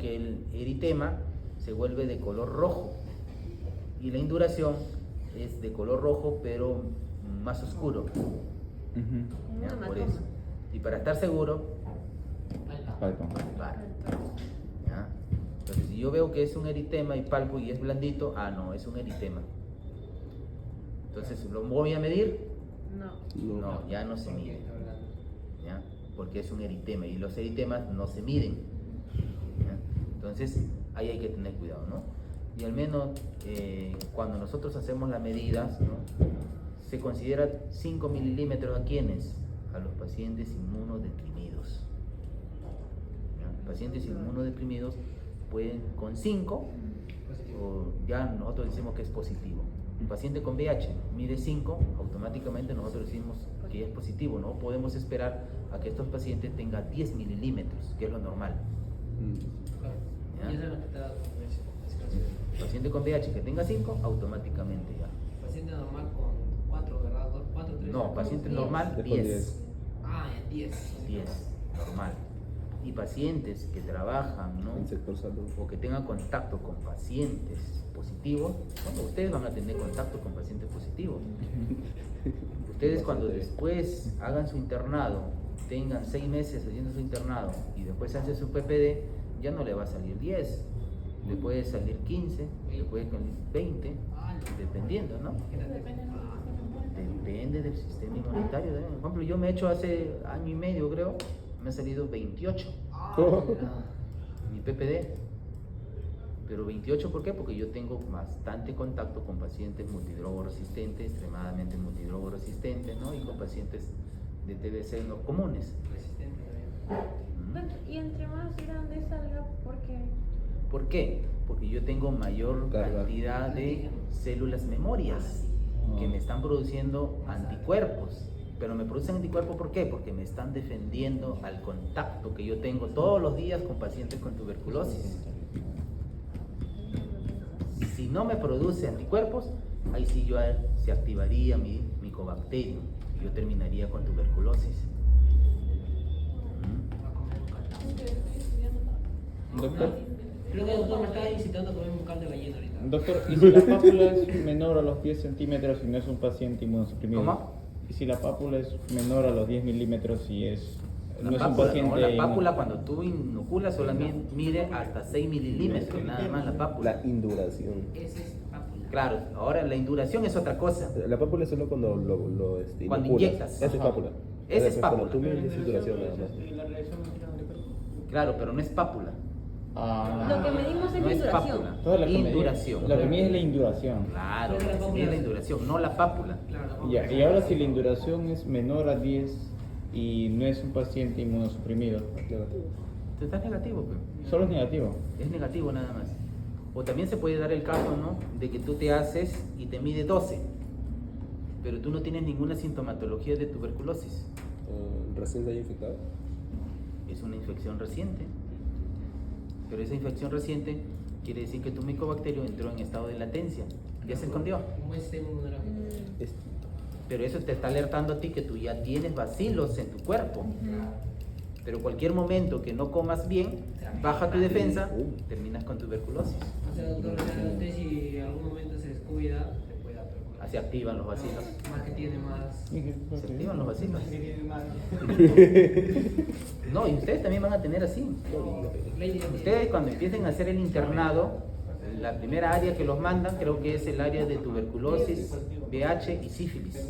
que el eritema se vuelve de color rojo y la induración es de color rojo pero más oscuro. ¿Ya? Por eso. Y para estar seguro, palpo. ¿Ya? Entonces, si yo veo que es un eritema y palpo y es blandito, no, es un eritema. Entonces, ¿lo voy a medir? No, ya no se mide. ¿Ya? Porque es un eritema y los eritemas no se miden. ¿Ya? Entonces, ahí hay que tener cuidado, ¿no? Y al menos cuando nosotros hacemos las medidas, ¿no?, se considera 5 milímetros a quienes, a los pacientes inmunodeprimidos. ¿Ya? Pacientes inmunodeprimidos pueden con 5, o ya nosotros decimos que es positivo. Un paciente con VIH mide 5, automáticamente nosotros decimos que es positivo. No podemos esperar a que estos pacientes tengan 10 milímetros, que es lo normal. ¿Ya? Paciente con VIH que tenga 5, automáticamente ya. Paciente normal con 4, ¿verdad? 4, 3. No, paciente normal 10. 10. 10, normal. Y pacientes que trabajan, ¿no?, El sector salud. o que tengan contacto con pacientes positivos, bueno, ustedes van a tener contacto con pacientes positivos. Ustedes cuando después hagan su internado, tengan 6 meses haciendo su internado y después hacen su PPD, ya no le va a salir 10, le puede salir 15, le puede salir 20, dependiendo, ¿no? Depende del sistema inmunitario. Por ejemplo, yo me he hecho hace año y medio, creo, me ha salido 28 mi PPD. Pero 28, ¿por qué? Porque yo tengo bastante contacto con pacientes multidrogoresistentes, extremadamente multidrogoresistentes, ¿no?, y con pacientes de TBC no comunes. Y entre más grande salga, ¿por qué? ¿Por qué? Porque yo tengo mayor Carga. cantidad de células memorias que me están produciendo anticuerpos. Pero me producen anticuerpos, ¿por qué? Porque me están defendiendo al contacto que yo tengo todos los días con pacientes con tuberculosis. Si no me produce anticuerpos, ahí sí se activaría mi Mycobacterium y yo terminaría con tuberculosis. Doctor, Creo que el doctor me está incitando a comer un caldo de gallina ahorita. doctor, ¿y si la pápula es menor a los 10 centímetros y no es un paciente inmunosuprimido? ¿Cómo? ¿Y si la pápula es menor a los 10 milímetros y no es un pápula, paciente? no, la pápula cuando tú inoculas solamente mide hasta 6 milímetros, nada más la pápula. La induración. Ese es pápula. Claro, ahora la induración es otra cosa. La pápula es solo cuando Cuando inoculas. inyectas. Esa es pápula. Esa es pápula. Tú mides induración nada más. Claro, pero no es pápula. Lo que medimos es No la es induración. pápula. Todo lo que Induración. Lo que mide es la induración. Claro, lo que se mide es la induración, no la pápula. Ya, y ahora si la induración es menor a 10 y no es un paciente inmunosuprimido, Te estás negativo, pues. solo es negativo. Es negativo nada más. O también se puede dar el caso, ¿no?, de que tú te haces y te mide 12, pero tú no tienes ninguna sintomatología de tuberculosis. ¿Recién se haya infectado? Es una infección reciente. Pero esa infección reciente quiere decir que tu micobacterio entró en estado de latencia. Ya se escondió. Un buen sistema inmunológico. Pero eso te está alertando a ti que tú ya tienes bacilos en tu cuerpo. Pero cualquier momento que no comas bien, baja tu defensa, terminas con tuberculosis. O sea, doctor, usted si en algún momento se descuida, se puede dar tuberculosis. Así activan los bacilos. Más que tiene más. Se activan los bacilos. No, y ustedes también van a tener así. Ustedes cuando empiecen a hacer el internado, la primera área que los mandan creo que es el área de tuberculosis, VIH y sífilis.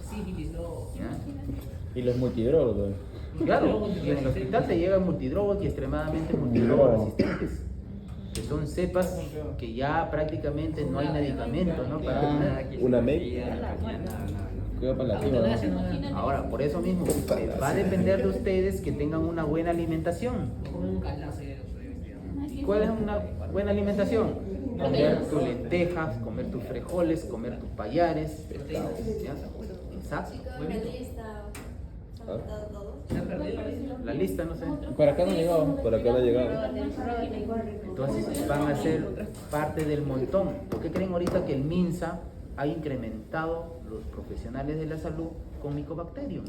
Sífilis, no. ¿Ya? Y los multidrogos. Claro, y en el hospital te llegan multidrogas y extremadamente multidrogas resistentes, que son cepas que ya prácticamente no hay medicamento, ¿no? Para Una MEI. Cuidado palativo, ¿no? Ahora, por eso mismo, va a depender de ustedes que tengan una buena alimentación. ¿Cuál es una buena alimentación? Comer tus lentejas, comer tus frijoles, comer tus payares. ¿Ya? Exacto. La lista, no sé. Por acá no llegó. Por acá no ha llegado. Entonces van a ser parte del montón. ¿Por qué creen ahorita que el MINSA ha incrementado los profesionales de la salud con Mycobacterium?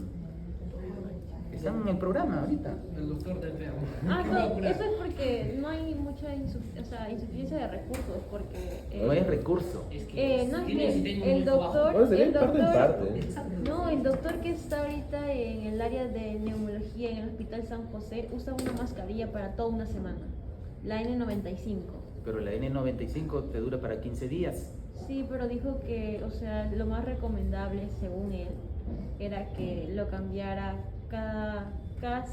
Están en el programa ahorita. El doctor de enfermo. No, eso es porque no hay mucha insuficiencia de recursos, porque... No hay recurso. no, es que el doctor... Bueno, sería parte en parte. No, el doctor que está ahorita en el área de neumología en el Hospital San José usa una mascarilla para toda una semana, la N95. Pero la N95 te dura para 15 días. Sí, pero dijo que, o sea, lo más recomendable, según él, era que lo cambiara cada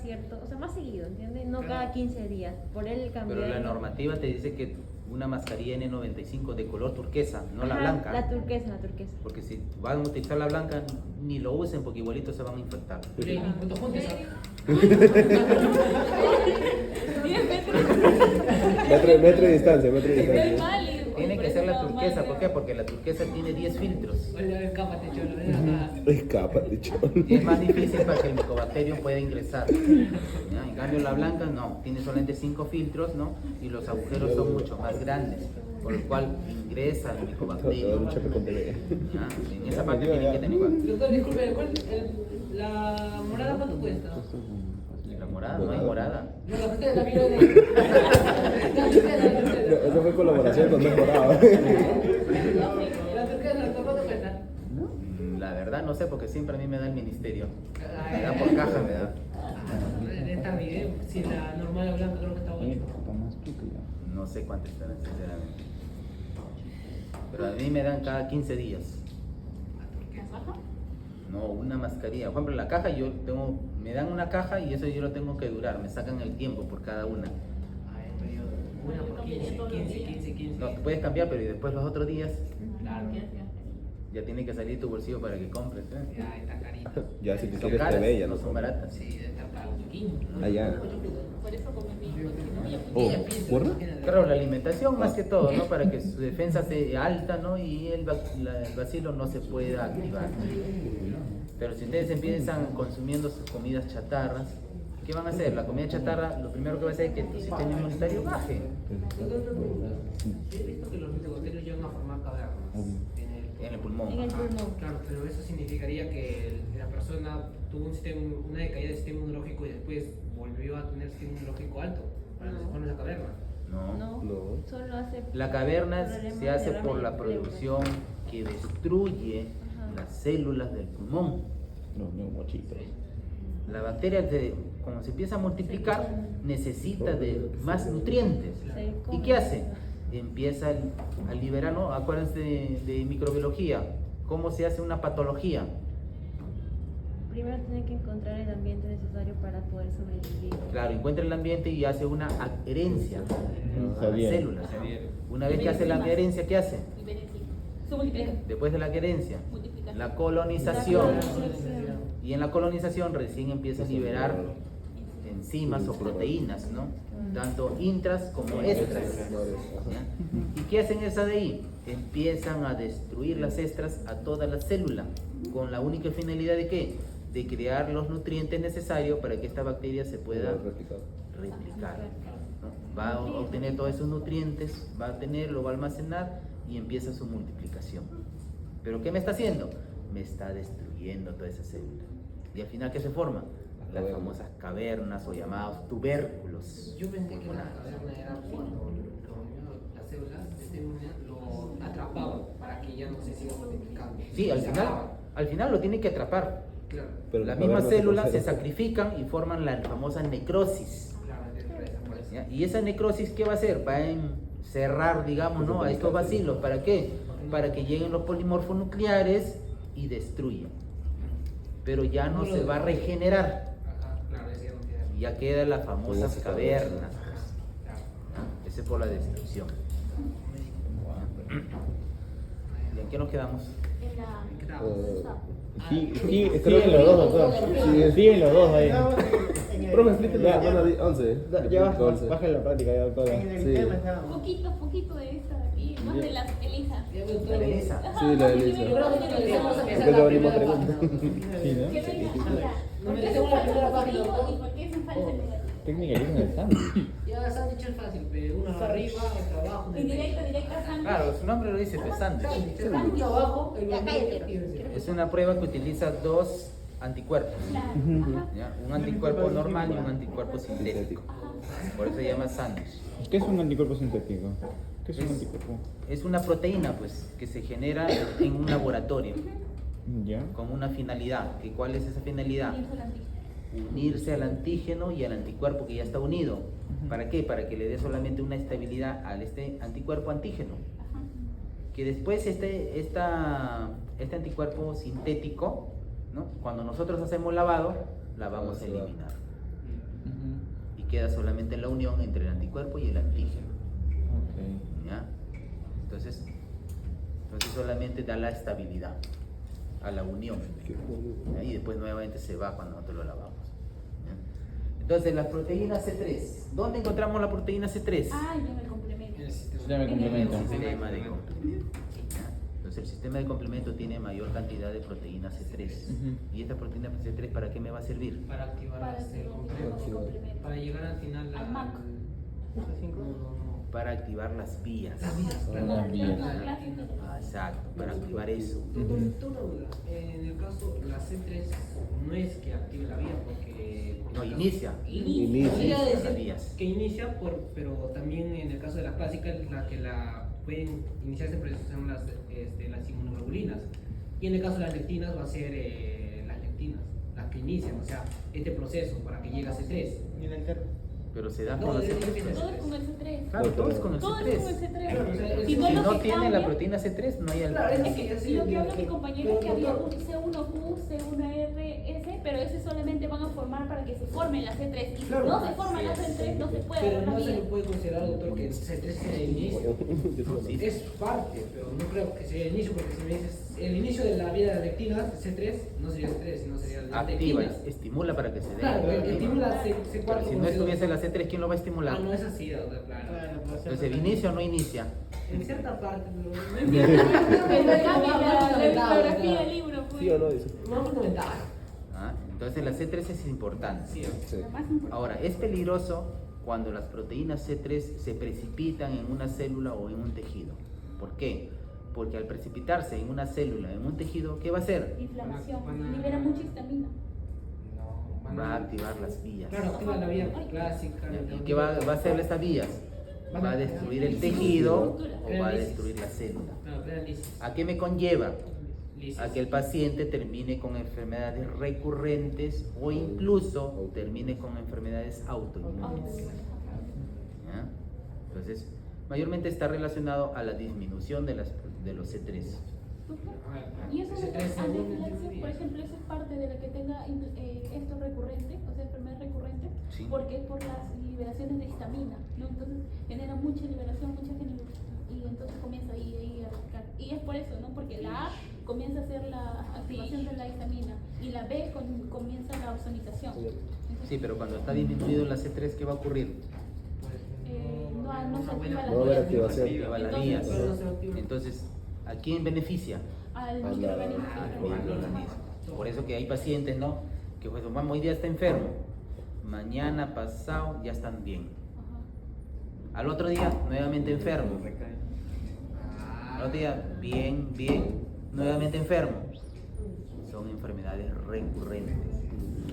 cierto, o sea, más seguido, ¿entiendes? No cada 15 días. Por él cambiar. Pero la normativa te dice que una mascarilla N95 de color turquesa, no la blanca. La turquesa. Porque si van a utilizar la blanca, ni lo usen porque igualito se van a infectar. Metro de distancia, metro de distancia. Tiene que ser la turquesa, ¿por qué? Porque la turquesa tiene 10 filtros. Escápate, cholo. Y es más difícil para que el Mycobacterium pueda ingresar. ¿Ya? En cambio la blanca no, tiene solamente 5 filtros, ¿no? Y los agujeros son mucho más grandes, por lo cual ingresa el Mycobacterium. ¿Ya? En esa parte tienen que tener cuidado. Doctor, disculpe, ¿la morada cuánto cuesta? La morada, no hay morada. No, la frente de la vino de... Eso fue colaboración con dos morados. La turquesa, ¿cuánto cuesta? La verdad no sé porque siempre a mí me da el ministerio. Me da por caja, me da. Debe estar bien. Si la normal la blanca creo que está bonita. No sé cuánto estarán, sinceramente. Pero a mí me dan cada 15 días. No, una mascarilla. Por ejemplo, la caja me dan una caja y eso yo lo tengo que durar. Me sacan el tiempo por cada una. Una por 15. No, te puedes cambiar, pero y después los otros días Claro. ya tiene que salir tu bolsillo para que compres. Ya está carito. Ya, si te Son quieres caras, TV, ya no no son baratas. Sí, debe estar caro. Allá. Por eso comí Oh, ¿porra? Claro, la alimentación más que todo, ¿no? Para que su defensa sea alta, ¿no? Y el bacilo no se pueda activar. Pero si ustedes empiezan consumiendo sus comidas chatarras, ¿qué van a hacer? La comida chatarra, lo primero que va a hacer es que tu sistema inmunitario baje. He visto que los mitocondrios llegan a formar cavernas En el pulmón. En el pulmón. Claro, pero eso significaría que la persona tuvo una decaída del sistema inmunológico y después volvió a tener sistema inmunológico alto para No. después la caverna. No. No. Solo hace... La caverna problemas se hace de por la derrame de producción que destruye las células del pulmón. Los neumochitos. La bacteria, cuando se empieza a multiplicar, necesita de más nutrientes. ¿Y qué hace? Empieza a liberar, ¿no? Acuérdense de microbiología. ¿Cómo se hace una patología? Primero tiene que encontrar el ambiente necesario para poder sobrevivir. Claro, encuentra el ambiente y hace una adherencia a las células. Una vez que hace la adherencia, ¿qué hace? Se multiplica. Después de la adherencia, Multiplicación. la colonización. Y en la colonización recién empieza a liberar enzimas o proteínas, ¿no? Tanto intras como extras. ¿Ya? ¿Y qué hacen esas de ahí? Empiezan a destruir las extras a toda la célula, con la única finalidad de ¿qué? De crear los nutrientes necesarios para que esta bacteria se pueda replicar. ¿No? Va a obtener todos esos nutrientes, lo va a almacenar y empieza su multiplicación. ¿Pero qué me está haciendo? Me está destruyendo toda esa célula. Y al final, ¿qué se forma? Las famosas cavernas o llamados tubérculos. Yo pensé que una caverna era cuando las células de esta inmunidad lo atrapaban para que ya no se siga multiplicando. Sí, al final lo tiene que atrapar. Claro. Pero Las la mismas caverna se células se conserva. sacrifican y forman la famosa necrosis. Claro, por eso. ¿Ya? Y esa necrosis, ¿qué va a hacer? Va a encerrar, digamos, ¿no? a estos bacilos. ¿Para qué? Para que lleguen los polimorfos nucleares y destruyan. Pero ya no se va a regenerar. Ajá, claro, ya queda las famosas cavernas. Ese es por la destrucción. ¿Y en qué nos quedamos? En la... Sí, siguen los dos, doctor. Siguen los dos ahí. Profe, explíquenle Ya. la zona 11. Ya Once. baja la práctica, ya, doctora. En el Sí. tema estábamos. Poquito de esta de aquí, más de las Elisa. La Elisa. Sí, la Elisa. Yo creo que Después le venimos a preguntar. Sí, ¿no? ¿Qué venía? ¿Por qué es un falso positivo y por qué es un falso negativo? Técnica eligen el sándwich. Ya se han dicho es fácil, pero uno arriba, otro abajo. Directa, sangre. Claro, su nombre lo dice, pues, sándwich. Uno abajo, el Ya, cállate. blanco. Es una prueba que utiliza dos anticuerpos. Claro. Ajá. ¿Ya? Un anticuerpo normal y un anticuerpo sintético. Por eso se llama sándwich. ¿Qué es un anticuerpo sintético? ¿Qué es un anticuerpo? Es una proteína, pues, que se genera en un laboratorio ¿Ya? con una finalidad. ¿Y cuál es esa finalidad? Unirse al antígeno y al anticuerpo que ya está unido. ¿Para qué? Para que le dé solamente una estabilidad al este anticuerpo antígeno. Que después este anticuerpo sintético, ¿no? Cuando nosotros hacemos lavado, la vamos a eliminar. Y queda solamente la unión entre el anticuerpo y el antígeno. Ok. ¿Ya? Entonces solamente da la estabilidad a la unión. ¿Ya? Y después nuevamente se va cuando nosotros lo lavamos. ¿Ya? Entonces, la proteína C3. ¿Dónde encontramos la proteína C3? Ah, yo me complemento. Sistema de complemento. El sistema de complemento. ¿Ya? Entonces, el sistema de complemento tiene mayor cantidad de proteína C3. ¿Y esta proteína C3 para qué me va a servir? Para activar Para las que complementos. Para llegar al final Al MAC. No. Para activar las vías. Las vías. Ah, exacto, para activar eso. Doctor, una duda. En el caso, la C3 no es que active la vía porque... No, inicia. Inicia. las vías. Que inicia, pero también en el caso de la clásica, la que la pueden iniciar este proceso son las inmunoglobulinas. Y en el caso de las lectinas va a ser las lectinas, las que inician, o sea, este proceso para que llegue a C3. Y en el termo. Pero se da No, con la es- C3. Todo es con el C3. Claro, todo es con el Todo es con el C3. C3. Si todo lo no que tiene la cambia- proteína C3, no hay Claro, algo. Es que lo que habla mi compañero es que había un C1Q, C1RS, pero ese solamente van a formar para que se forme la C3. Y si Claro. no se forma la C3, no se puede Pero dar la no se le vía. puede considerar, doctor, que el C3 sea el inicio. Sí. Es parte, pero no creo que sea el inicio, porque si me dices el inicio de la vía de las lectinas, C3, no sería C3, sino sería la Activa, lectinas. estimula para que se dé. Claro, porque estimula C4. Pero si no estuviese la C3, ¿quién lo va a estimular? Ah, no es así, doctor, claro. Entonces, ¿inicia o no inicia? En cierta parte, pero... Que no cambie la bibliografía del libro, pues. ¿Sí o no? Dice. No fundamental. ¿Ah? Entonces, la C3 es importante. Sí. Lo más importante. Ahora, es peligroso cuando las proteínas C3 se precipitan en una célula o en un tejido. ¿Por qué? Porque al precipitarse en una célula, en un tejido, ¿qué va a hacer? Inflamación. Libera mucha histamina. Va a activar las vías. Claro, activa la vía clásica. ¿Y qué va a hacer estas vías? Va a destruir el tejido o va a destruir la célula. Claro, crea lisis. ¿A qué me conlleva? Lisis. A que el paciente termine con enfermedades recurrentes o incluso termine con enfermedades autoinmunes. ¿Ya? Entonces, mayormente está relacionado a la disminución de los C3. Y eso de Ese las 3 segundos, antifilaxias, por ejemplo, eso es parte de la que tenga esto recurrente, o sea, enfermedad recurrente, Sí. porque es por las liberaciones de histamina, ¿no? Entonces genera mucha liberación, y entonces comienza ahí a atacar. Y es por eso, ¿no? Porque la A comienza a hacer la activación de la histamina y la B comienza la ozonización. Entonces, Sí, pero cuando está disminuido la C3, ¿qué va a ocurrir? no se activa la No va a haber vía. activación. Activa las Entonces, vías. Pero no se activa. Entonces, ¿a quién beneficia? al microorganismo. Al microorganismo. Por eso que hay pacientes, ¿no? Que pues, mamá, hoy día está enfermo, mañana, pasado, ya están bien. Ajá. Al otro día, nuevamente enfermo. Al otro día, bien, nuevamente enfermo. Son enfermedades recurrentes.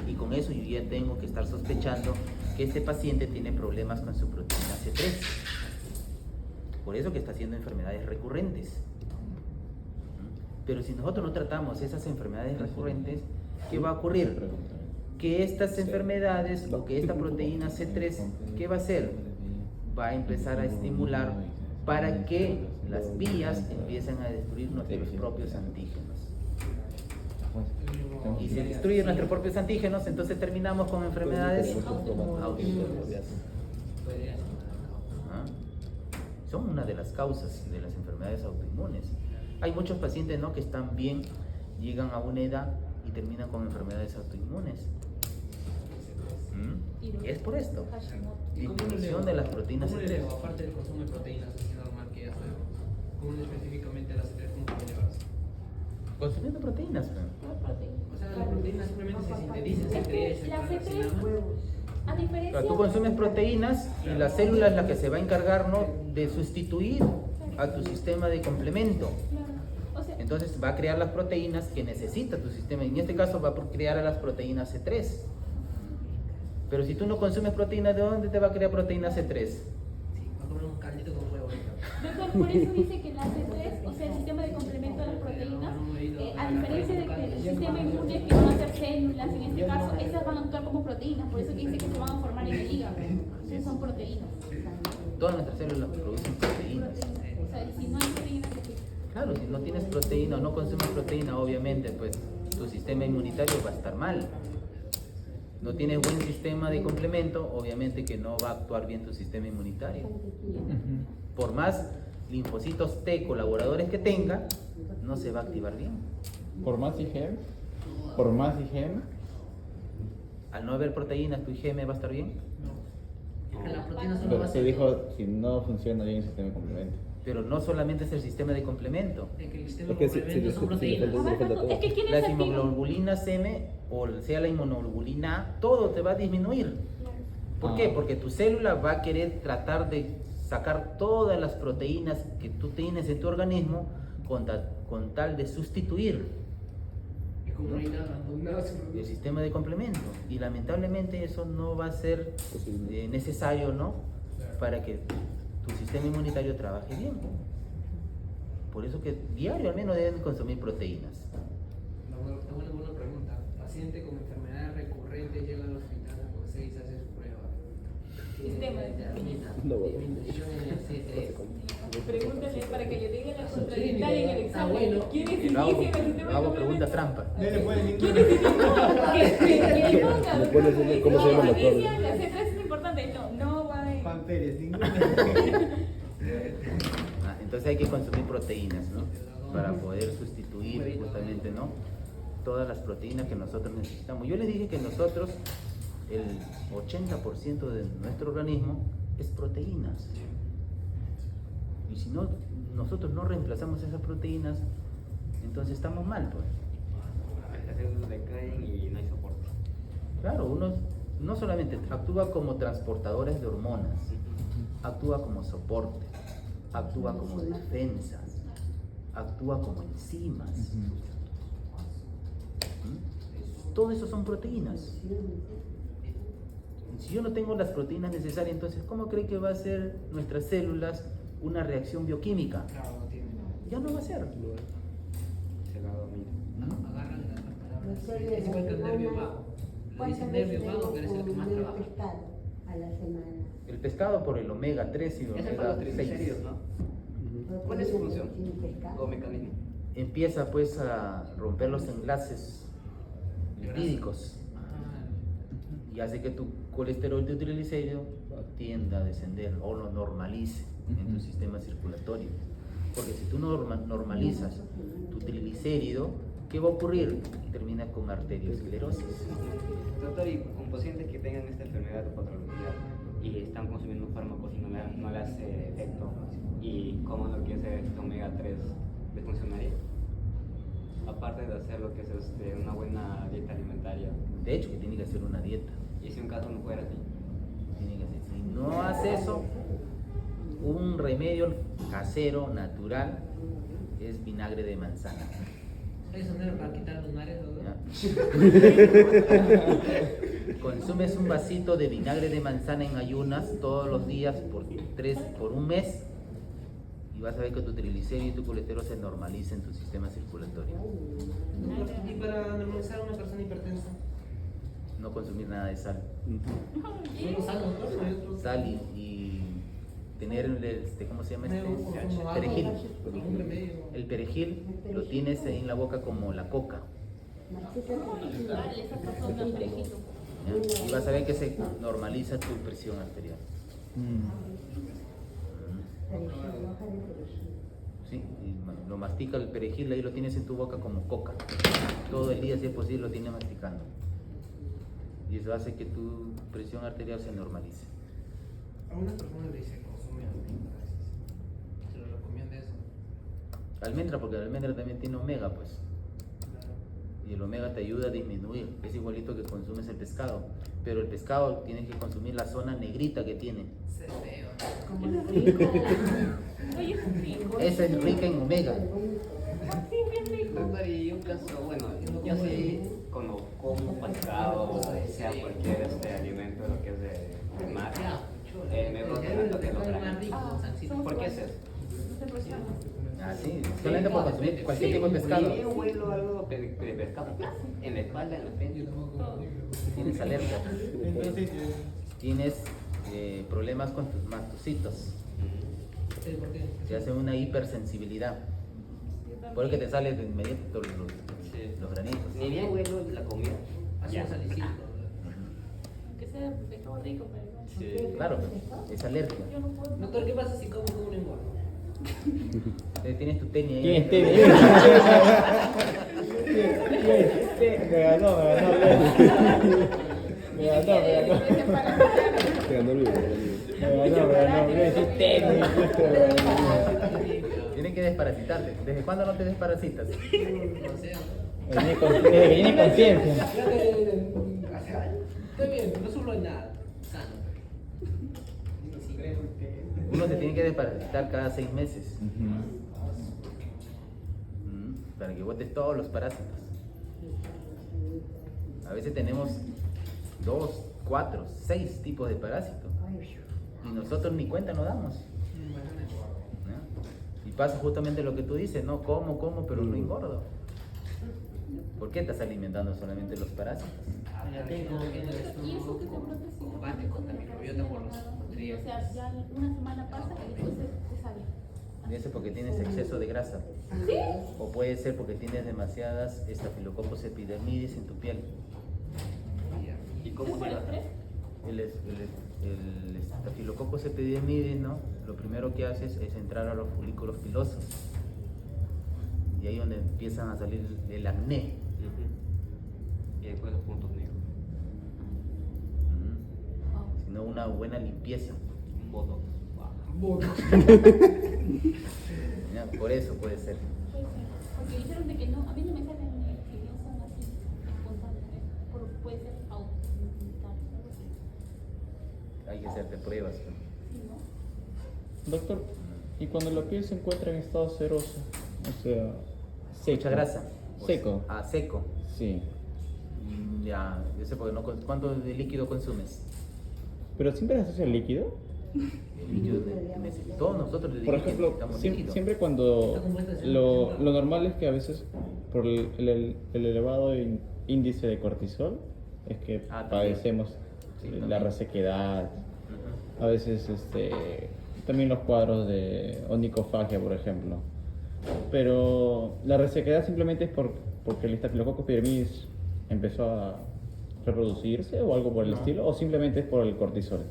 Y con eso yo ya tengo que estar sospechando que este paciente tiene problemas con su proteína C3. Por eso que está haciendo enfermedades recurrentes. Pero si nosotros no tratamos esas enfermedades recurrentes, ¿qué va a ocurrir? Que estas enfermedades o que esta proteína C3, ¿qué va a hacer? Va a empezar a estimular para que las vías empiecen a destruir nuestros propios antígenos. Y se destruyen nuestros propios antígenos, entonces terminamos con enfermedades autoinmunes. ¿Ah? Son una de las causas de las enfermedades autoinmunes. Hay muchos pacientes, ¿no?, que están bien, llegan a una edad y terminan con enfermedades autoinmunes. Es por esto. Disminución de las proteínas ¿Cómo C3. le eleva, aparte del consumo de proteínas así normal que ya sabemos? ¿Cómo específicamente las C3 cómo puede elevarse? Consumiendo proteínas, ¿no? O sea, las proteínas simplemente se sintetizan entre ellas. La C3, a diferencia Claro, tú consumes proteínas y la célula es la que se va a encargar, ¿no?, de sustituir a tu sistema de complemento. Claro. O sea, Entonces va a crear las proteínas que necesita tu sistema. En este caso va a crear a las proteínas C3. Pero si tú no consumes proteínas, ¿de dónde te va a crear proteína C3? Sí, va a comer un caldito con huevo ahorita. doctor, por eso dice que la C3, o sea, el sistema de complemento de las proteínas, a diferencia de que el sistema inmune, que van a ser células, en este caso, esas van a actuar como proteínas, por eso que dice que se van a formar en el hígado. Entonces son proteínas. Todas nuestras células producen proteínas. O sea, si no hay proteínas, ¿qué? Claro, si no tienes proteína o no consumes proteína, obviamente, pues tu sistema inmunitario va a estar mal. No tienes buen sistema de complemento, obviamente que no va a actuar bien tu sistema inmunitario. Por más linfocitos T colaboradores que tenga, no se va a activar bien. Por más IgM, Al no haber proteínas, tu IgM va a estar bien, Es que las proteínas son lo pero más se dijo si no funciona bien el sistema de complemento. pero no solamente es el sistema de complemento. de que el sistema Es de que sí, complemento sí, son sí, proteínas. sí, sí, falta todo. Es que ¿quiénes Las activan? inmunoglobulinas M o sea la inmunoglobulina A, todo te va a disminuir. ¿Por qué? Porque tu célula va a querer tratar de sacar todas las proteínas que tú tienes en tu organismo con tal de sustituir Es como no hay nada, no nada se el produce. sistema de complemento. Y lamentablemente eso no va a ser necesario, ¿no?, para que tu sistema inmunitario trabaje bien. Por eso que diario al menos deben consumir proteínas. Una buena pregunta. Paciente con enfermedades recurrentes llega al hospital a 6 hace su prueba. Sistema de No, bueno. Disminución en el C3. Pregúntale para que le diga la contradictoria en el examen. bueno. ¿Quiénes Lo hago, inician el sistema lo hago de preguntas complemento? trampa. No le pueden ¿Quiénes inician? Que ponga, Me puede decir cómo se llama el doctor. inician, la C3 es importante. No va en... Juan Pérez, ninguno. Entonces hay que consumir proteínas, ¿no?, para poder sustituir justamente, ¿no?, todas las proteínas que nosotros necesitamos. Yo les dije que nosotros, el 80% de nuestro organismo es proteínas. Y si no, nosotros no reemplazamos esas proteínas, entonces estamos mal, pues. Las células decaen y no hay soporte. Claro, uno no solamente actúa como transportadores de hormonas, actúa como soporte, actúa como defensa, actúa como enzimas. Todo eso son proteínas. Si yo no tengo las proteínas necesarias, entonces ¿cómo cree que va a hacer nuestras células una reacción bioquímica? Claro, no tiene. Ya no va a ser. Se la domina. Agarran las palabras. Es igual que el nervio vago. Le dicen nervio vago, pero es el que más trabaja. A la semana. El pescado por el omega 3 y Ese es para omega los triglicéridos, 6 ¿no? ¿Cuál es su función o mecanismo? empieza pues a romper los enlaces lipídicos y hace que tu colesterol de triglicérido tienda a descender o lo normalice en tu sistema circulatorio. Porque si tú normalizas tu triglicérido, ¿qué va a ocurrir? Termina con arteriosclerosis. Doctor, y con pacientes que tengan esta enfermedad o patología y están consumiendo fármacos y no le hace efecto, y como lo que es el omega 3, ¿les funcionaría? Aparte de hacer lo que es una buena dieta alimentaria. De hecho, que tiene que hacer una dieta. Y si un caso no fuera así. Tiene que hacer. Si no hace eso, un remedio casero, natural, es vinagre de manzana. Eso no era para quitar los mares, ¿no? ¿Ya? Consumes un vasito de vinagre de manzana en ayunas todos los días por un mes y vas a ver que tu triglicérido y tu colesterol se normalicen en tu sistema circulatorio. Y para normalizar a una persona hipertensa, No consumir nada de sal. solo sal, doctor, hay otros. Sal y tener ¿cómo se llama Como algo, perejil. algún remedio. El perejil lo tienes ahí en la boca como la coca. Dale, esa persona al perejito. ¿ya? Y vas a ver que se normaliza tu presión arterial. Sí, y lo mastica el perejil, ahí lo tienes en tu boca como coca. Todo el día, si es posible, lo tienes masticando. Y eso hace que tu presión arterial se normalice. A unas personas le dicen consume almendra a veces. Se lo recomienda eso. Almendra, porque la almendra también tiene omega, pues. Claro. Y el omega te ayuda a disminuir. Es igualito que consumes el pescado. Pero el pescado tienes que consumir la zona negrita que tiene. Se veo. Como el rico. Oye, es rico. Esa es rica en omega. Sí, bien rico. Doctor, y un caso, bueno, yo sí cuando como pescado, sea cualquier alimento, lo que es de mar, me brotan lo que es los granitos. ¿Por qué es eso? Se presiona. Ah, sí, solamente por consumir cualquier tipo de pescado. Y yo huelo algo de pescado en la espalda, en la frente. Tienes alergia. Tienes problemas con tus mastocitos. Sí, ¿por qué? Se hace una hipersensibilidad. Por eso que te sale de inmediato los granitos. Ni bien huelo la comida. Así Ya. es salicito. Aunque sea pescado rico, pero igual. Sí. Claro, es alergia. Yo no puedo. Doctor, ¿qué pasa si como un engordo? Tienes tu tenis ahí. ¿Quién es Teddy? Me ganó. Me ganó. Te ganó el video. Voy a decir Teddy. Tienes que desparasitarte. ¿Desde cuándo no te desparasitas? No sé. Desde que tiene conciencia. Estoy bien, no sufro de nada. Sano. Uno se tiene que desparasitar cada 6 meses. Para que botes todos los parásitos. A veces tenemos 2, 4, 6 tipos de parásitos. Y nosotros ni cuenta nos damos. ¿No? Y pasa justamente lo que tú dices, ¿no? Como, pero no engordo. ¿Por qué estás alimentando solamente los parásitos? Ya tengo en el Y eso que te estómago brote sí. combate contra microbiota por los O nutrientes. sea, ya una semana pasa y después te sale. Y eso porque tienes exceso de grasa. ¿Sí? O puede ser porque tienes demasiadas Staphylococcus epidermidis en tu piel. ¿Y ¿Es cómo por se va? estrés? El Staphylococcus epidermidis, ¿no? Lo primero que haces es entrar a los folículos pilosos. Y ahí es donde empiezan a salir el acné. Y después los puntos negros. Sino una buena limpieza. Un botox. ¿Ya? Por eso puede ser. Puede ser. Porque dijeron de que no, a mí no me salen que no son así espontáneos. Puede ser autoinmunitarios, algo así. Hay que hacerte pruebas. ¿No? Sí, ¿no? Doctor, ¿y cuando la piel se encuentra en estado ceroso? O sea, seco. Mucha grasa. Seco. Ah, seco. Sí. Ya, yo sé porque no. ¿Cuánto de líquido consumes? ¿Pero siempre se asocia al líquido? El líquido todos nosotros Por ejemplo, necesitamos líquido. siempre cuando lo normal es que a veces por el elevado índice de cortisol es que También. padecemos Sí, la también. resequedad, Ujú. a veces también los cuadros de onicofagia, por ejemplo. Pero la resequedad simplemente es porque el Staphylococcus epidermidis empezó a reproducirse o algo por el No. estilo, o simplemente es por el cortisol.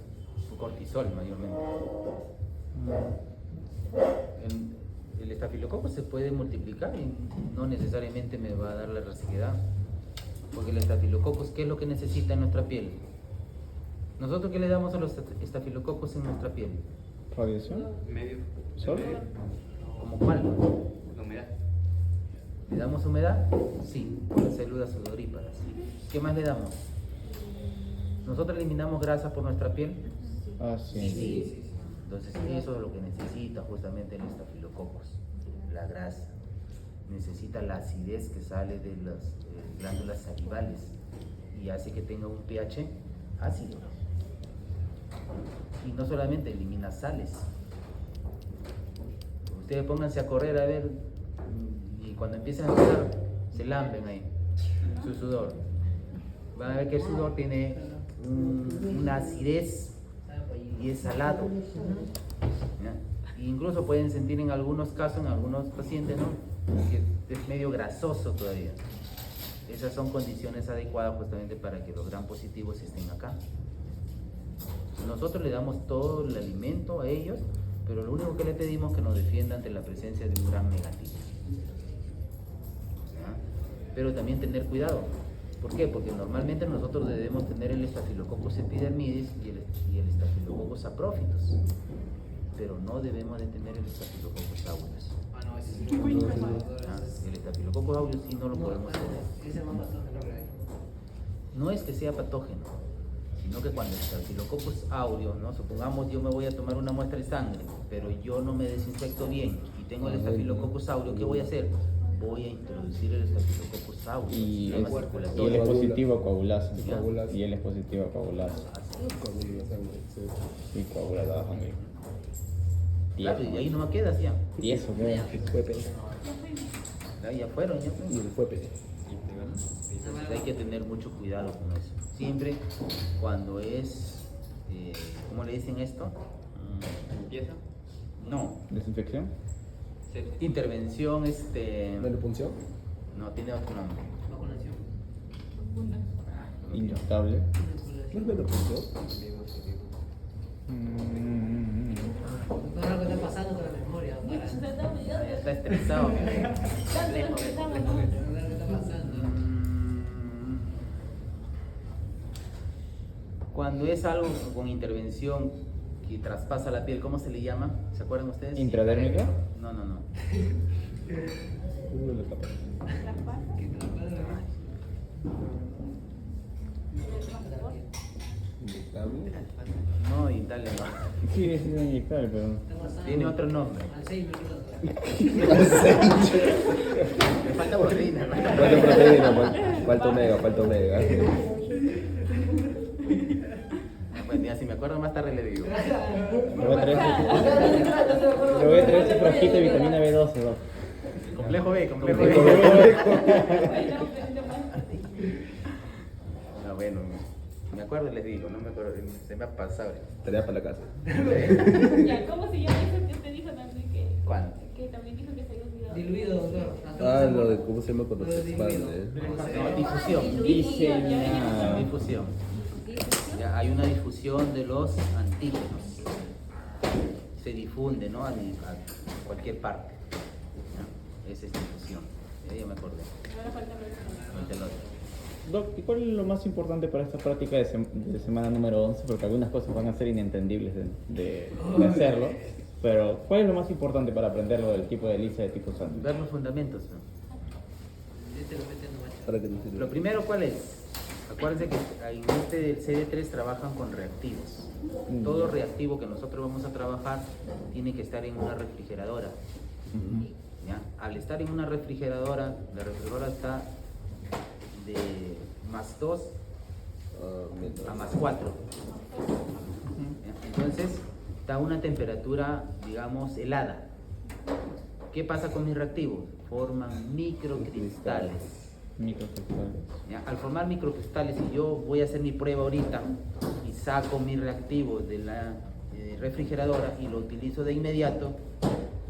Cortisol mayormente. El estafilococo se puede multiplicar y no necesariamente me va a dar la resequedad. Porque el estafilococo, ¿qué es lo que necesita en nuestra piel? ¿Nosotros qué le damos a los estafilococos en nuestra piel? ¿Radiación? Medio. ¿Sol? Medio. ¿Como cuál? La humedad. ¿Le damos humedad? Sí, con las células sudoríparas. ¿Qué más le damos? ¿Nosotros eliminamos grasa por nuestra piel? Ah, sí. Entonces eso es lo que necesita justamente el estafilococos, la grasa. Necesita la acidez que sale de las glándulas salivales y hace que tenga un pH ácido. Y no solamente elimina sales. Ustedes pónganse a correr a ver y cuando empiecen a sudar, se lamben ahí su sudor. Van a ver que el sudor tiene una acidez y es salado. ¿Ya? Incluso pueden sentir en algunos casos, en algunos pacientes, ¿no? Que es medio grasoso todavía. Esas son condiciones adecuadas justamente para que los gram positivos estén acá. Nosotros le damos todo el alimento a ellos, pero lo único que le pedimos es que nos defienda ante la presencia de un gram negativo. ¿Ya? Pero también tener cuidado. ¿Por qué? Porque normalmente nosotros debemos tener el Staphylococcus epidermidis y el Staphylococcus saprophytus, pero no debemos de tener el Staphylococcus aureus. Ah, no, ese sí. El Staphylococcus aureus sí no lo podemos tener. Ese más patógeno que hay. No es que sea patógeno, sino que cuando el Staphylococcus aureus, ¿no? Supongamos yo me voy a tomar una muestra de sangre, pero yo no me desinfecto bien y tengo el Staphylococcus aureus, ¿qué voy a hacer? Voy a introducir el Staphylococcus aureus, Y sistema él circulatorio. es positivo a coagulazo. ¿Ya? Y él es positivo a coagulazo. Coagula la sangre, sí. Y coagula la sangre. Claro, y ahí no me quedas ya. Y eso, ¿qué? Fue pe. Ya fueron, ya. Y fue pe. Entonces hay que tener mucho cuidado con eso. Siempre cuando es, ¿cómo le dicen esto? ¿Empieza? No, ¿Desinfección? intervención, ¿Venopunción? no, tiene otro nombre. Vacunación. Inyectable. ¿No es venopunción? Todo lo que está pasando con la memoria. Para Se está olvidando. Está estresado. Tanto lo que pensamos, ¿no? todo lo que está pasando. Cuando es algo con intervención que traspasa la piel, ¿cómo se le llama? ¿Se acuerdan ustedes? ¿Intradérmica? No. Uno le tapa. Que traspasa la Inyectable. No, Italia no. Sí, es inyectable, pero... está pasando. Tiene otro nombre. Alzheimer, ¿no? Me falta proteína. Falta proteína, falta omega. Bueno, ya si me acuerdo más tarde le digo. Le voy a traer ese frasquito de vitamina B12, ¿no? Complejo B. No, bueno, me acuerdo y les digo, no me acuerdo, se me ha pasado. Tarea para la casa. Ya, ¿cómo se llama eso que usted dijo también que, ¿Cuándo? que también dijo que se había olvidado? Diluido, doctor. Lo de cómo se llama cuando se expande. No, difusión. Difusión. Ya, hay una difusión de los antígenos. Se difunde, ¿no? A cualquier parte. ¿Ya? Esa es difusión. Ya me acordé. Ahora falta ver. Ahorita lo otro. Doc, ¿y cuál es lo más importante para esta práctica de semana número 11? Porque algunas cosas van a ser inentendibles de hacerlo. Pero, ¿cuál es lo más importante para aprenderlo del tipo de ELISA de tipo SAN? Ver los fundamentos, ¿no? Para que no se Lo primero, ¿cuál es? Acuérdense que en este del CD3 trabajan con reactivos. Todo reactivo que nosotros vamos a trabajar tiene que estar en una refrigeradora. ¿Ya? Al estar en una refrigeradora, la refrigeradora está de +2 a +4. Entonces, está a una temperatura, digamos, helada. ¿Qué pasa con mis reactivos? Forman microcristales. Microcristales. ¿Ya? Al formar microcristales, si yo voy a hacer mi prueba ahorita y saco mi reactivo de la refrigeradora y lo utilizo de inmediato,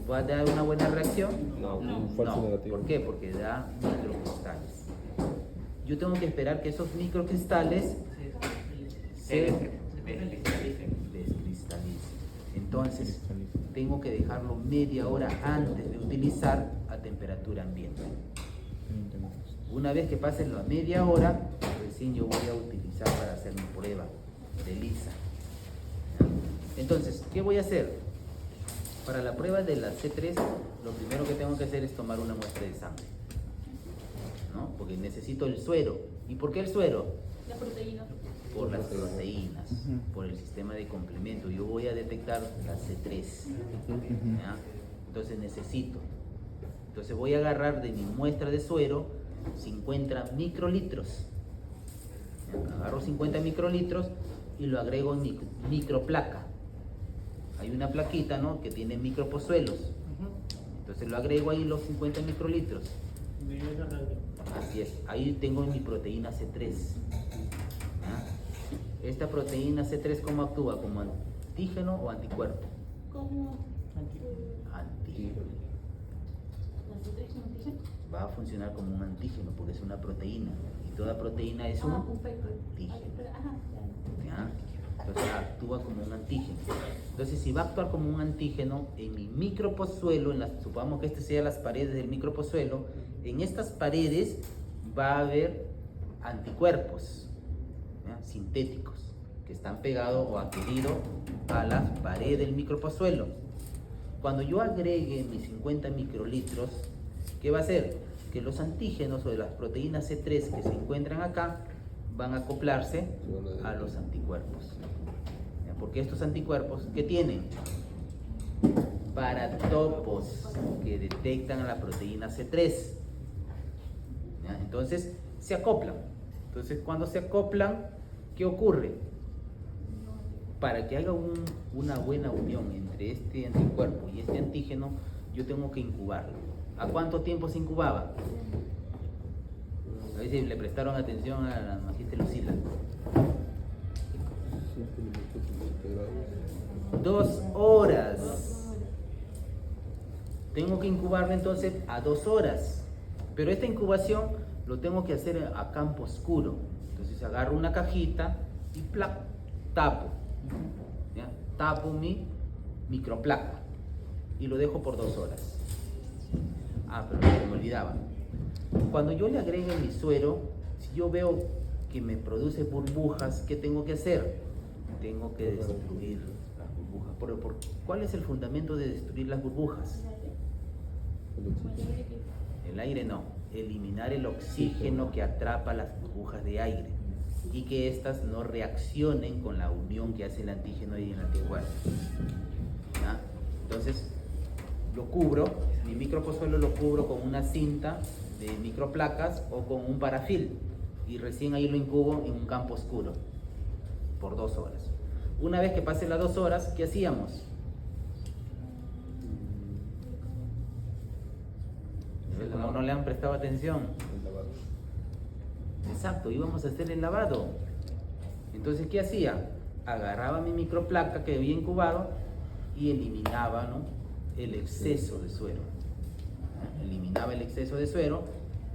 ¿va a dar una buena reacción? No, falso negativo. ¿Por qué? Porque da microcristales. Yo tengo que esperar que esos microcristales se descristalicen. Entonces, tengo que dejarlo media hora antes de utilizar a temperatura ambiente. Una vez que pase la media hora, recién yo voy a utilizar para hacer mi prueba de ELISA. ¿Ya? Entonces, ¿qué voy a hacer? Para la prueba de la C3, lo primero que tengo que hacer es tomar una muestra de sangre, ¿no? Porque necesito el suero. ¿Y por qué el suero? La proteína. Por las proteínas, por el sistema de complemento. Yo voy a detectar la C3. ¿Ya? Entonces necesito. Entonces voy a agarrar de mi muestra de suero 50 microlitros. ¿Ya? Agarro 50 microlitros y lo agrego en mi microplaca. Hay una plaquita, ¿no?, que tiene micropozuelos. Entonces lo agrego ahí los 50 microlitros. Así es. Ahí tengo mi proteína C3. ¿Ya? Esta proteína C3, ¿cómo actúa? ¿Como antígeno o anticuerpo? ¿Cómo? Antígeno. C3 un antígeno? Va a funcionar como un antígeno porque es una proteína y toda proteína es un Perfecto. antígeno. Ajá, ya. ¿Ya? Entonces actúa como un antígeno. Entonces, si va a actuar como un antígeno en mi micropozuelo, supongamos que este sea las paredes del micropozuelo, en estas paredes va a haber anticuerpos, ¿ya? Sintéticos que están pegados o adheridos a las paredes del micropozuelo. Cuando yo agregue mis 50 microlitros, ¿qué va a hacer? Que los antígenos o de las proteínas C3 que se encuentran acá van a acoplarse a los anticuerpos. ¿Ya? Porque estos anticuerpos, ¿qué tienen? Paratopos que detectan a la proteína C3. ¿Ya? Entonces se acoplan. Entonces cuando se acoplan, ¿qué ocurre? Para que haga una buena unión entre este anticuerpo y este antígeno, yo tengo que incubarlo. ¿A cuánto tiempo se incubaba? A ver si le prestaron atención a la magíster Lucila. 2 horas. Tengo que incubarlo entonces a 2 horas. Pero esta incubación lo tengo que hacer a campo oscuro. Entonces agarro una cajita y ¡plac! Tapo. ¿Ya? Tapo mi microplaca y lo dejo por 2 horas. Pero me olvidaba. Cuando yo le agregue mi suero, si yo veo que me produce burbujas, ¿qué tengo que hacer? Tengo que destruir las burbujas. ¿Cuál es el fundamento de destruir las burbujas? El aire no. Eliminar el oxígeno que atrapa las burbujas de aire y que éstas no reaccionen con la unión que hace el antígeno y el anticuerpo. ¿Ya? Entonces, lo cubro, mi micropozuelo lo cubro con una cinta de microplacas o con un parafil y recién ahí lo incubo en un campo oscuro por 2 horas. Una vez que pase las 2 horas, ¿qué hacíamos? Como no le han prestado atención. Exacto, íbamos a hacer el lavado. Entonces, ¿qué hacía? Agarraba mi microplaca que había incubado y eliminaba, ¿no?, el exceso de suero. Eliminaba el exceso de suero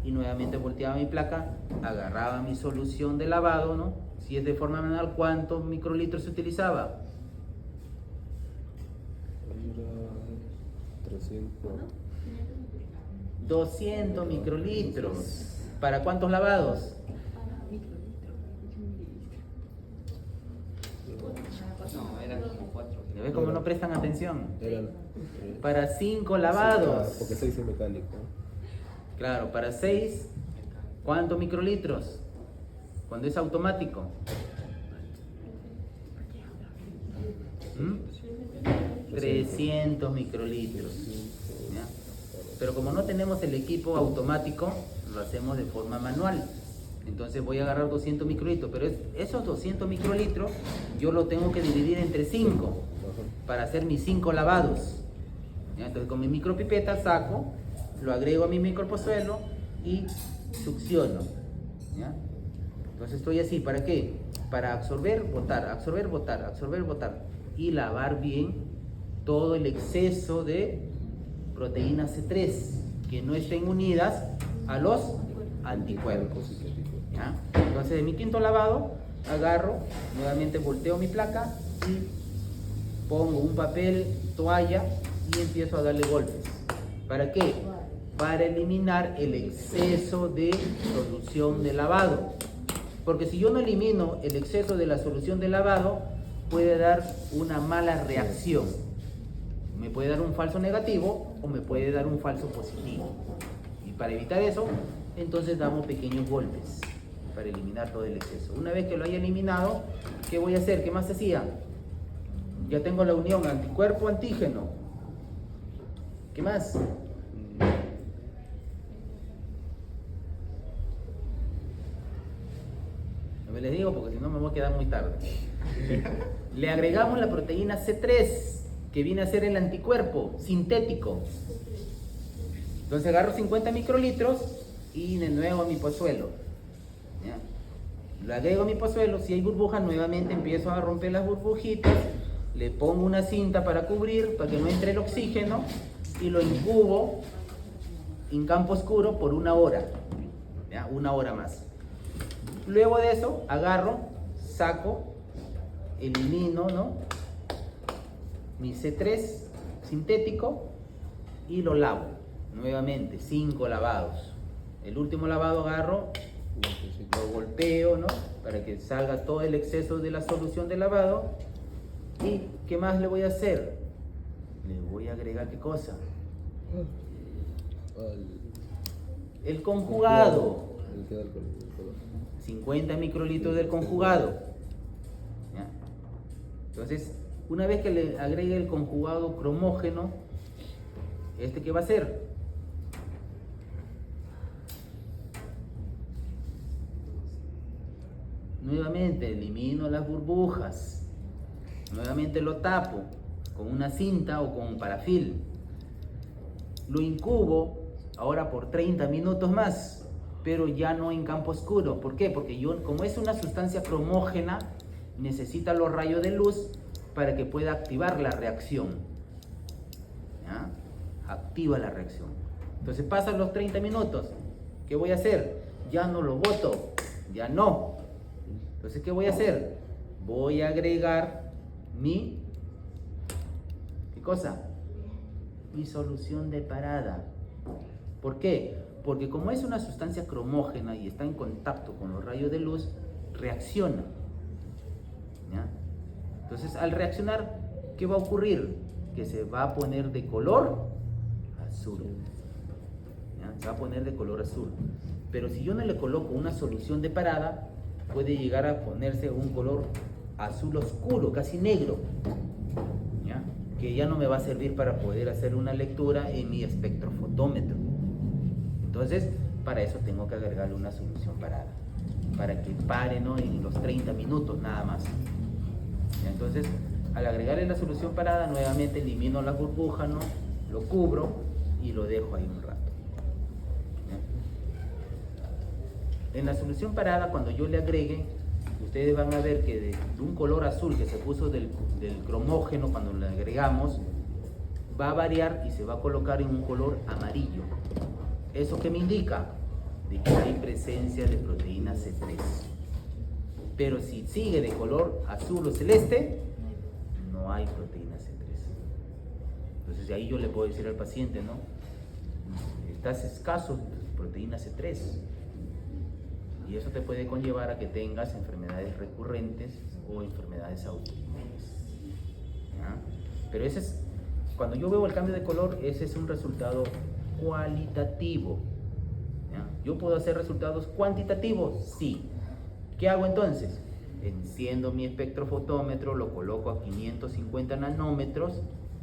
y nuevamente volteaba mi placa, agarraba mi solución de lavado, ¿no? Si es de forma manual, ¿cuántos microlitros se utilizaba? 200 microlitros. ¿Para cuántos lavados? No, eran como 4. ¿Ya ves cómo no prestan atención? Eran, Para 5 lavados. porque 6 es mecánico. Claro, para 6, ¿cuántos microlitros? Cuando es automático. ¿Mm? 300 microlitros. ¿Ya? Pero como no tenemos el equipo automático, lo hacemos de forma manual. Entonces voy a agarrar 200 microlitros, pero esos 200 microlitros yo lo tengo que dividir entre 5 para hacer mis 5 lavados. ¿Ya? Entonces con mi micropipeta saco, lo agrego a mi micropozuelo y succiono. ¿Ya? Entonces estoy así, ¿para qué? Para absorber, botar, absorber, botar, absorber, botar y lavar bien todo el exceso de proteínas C3 que no estén unidas a los anticuerpos. ¿Ya? Entonces en mi quinto lavado agarro, nuevamente volteo mi placa y pongo un papel, toalla y empiezo a darle golpes. ¿Para qué? Para eliminar el exceso de solución de lavado. Porque si yo no elimino el exceso de la solución de lavado, puede dar una mala reacción. Me puede dar un falso negativo o me puede dar un falso positivo. Y para evitar eso, entonces damos pequeños golpes para eliminar todo el exceso. Una vez que lo haya eliminado, ¿qué voy a hacer? ¿Qué más hacía? Ya tengo la unión anticuerpo-antígeno. ¿Qué más? No me les digo porque si no me voy a quedar muy tarde. Le agregamos la proteína C3, que viene a ser el anticuerpo sintético. Entonces agarro 50 microlitros y de nuevo a mi pozuelo. ¿Ya? Lo agrego a mi pozuelo, si hay burbujas nuevamente empiezo a romper las burbujitas, le pongo una cinta para cubrir, para que no entre el oxígeno y lo incubo en campo oscuro por 1 hora, ¿ya? 1 hora más. Luego de eso, agarro, saco, elimino, ¿no?, mi C3 sintético y lo lavo. Nuevamente, 5 lavados. El último lavado agarro, lo golpeo, ¿no?, para que salga todo el exceso de la solución de lavado. ¿Y qué más le voy a hacer? Le voy a agregar, ¿qué cosa? El conjugado. 50 microlitros del conjugado. ¿Ya? Entonces, una vez que le agregue el conjugado cromógeno, ¿qué va a hacer? Nuevamente elimino las burbujas. Nuevamente lo tapo con una cinta o con parafil. Lo incubo ahora por 30 minutos más, pero ya no en campo oscuro. ¿Por qué? Porque como es una sustancia cromógena, necesita los rayos de luz para que pueda activar la reacción. ¿Ya? Activa la reacción. Entonces pasan los 30 minutos. ¿Qué voy a hacer? Ya no lo boto. Ya no. Entonces, ¿qué voy a hacer? Voy a agregar mi... ¿Qué cosa? Mi solución de parada. ¿Por qué? Porque como es una sustancia cromógena y está en contacto con los rayos de luz, reacciona. ¿Ya? Entonces, al reaccionar, ¿qué va a ocurrir? Que se va a poner de color azul. ¿Ya? Se va a poner de color azul. Pero si yo no le coloco una solución de parada, puede llegar a ponerse un color azul oscuro, casi negro. ¿Ya? Que ya no me va a servir para poder hacer una lectura en mi espectrofotómetro. Entonces, para eso tengo que agregarle una solución parada, para que pare, ¿no?, en los 30 minutos nada más. ¿Ya? Entonces, al agregarle la solución parada, nuevamente elimino la burbuja, ¿no?, lo cubro y lo dejo ahí un rato. ¿Ya? En la solución parada, cuando yo le agregue, ustedes van a ver que de un color azul que se puso del cromógeno cuando le agregamos, va a variar y se va a colocar en un color amarillo. ¿Eso qué me indica? De que hay presencia de proteína C3. Pero si sigue de color azul o celeste, no hay proteína C3. Entonces de ahí yo le puedo decir al paciente, ¿no?, estás escaso de proteína C3. Y eso te puede conllevar a que tengas enfermedades recurrentes o enfermedades autoinmunes. ¿Ya? Pero ese es, cuando yo veo el cambio de color, ese es un resultado cualitativo. ¿Ya? ¿Yo puedo hacer resultados cuantitativos? Sí. ¿Qué hago entonces? Enciendo mi espectrofotómetro, lo coloco a 550 nanómetros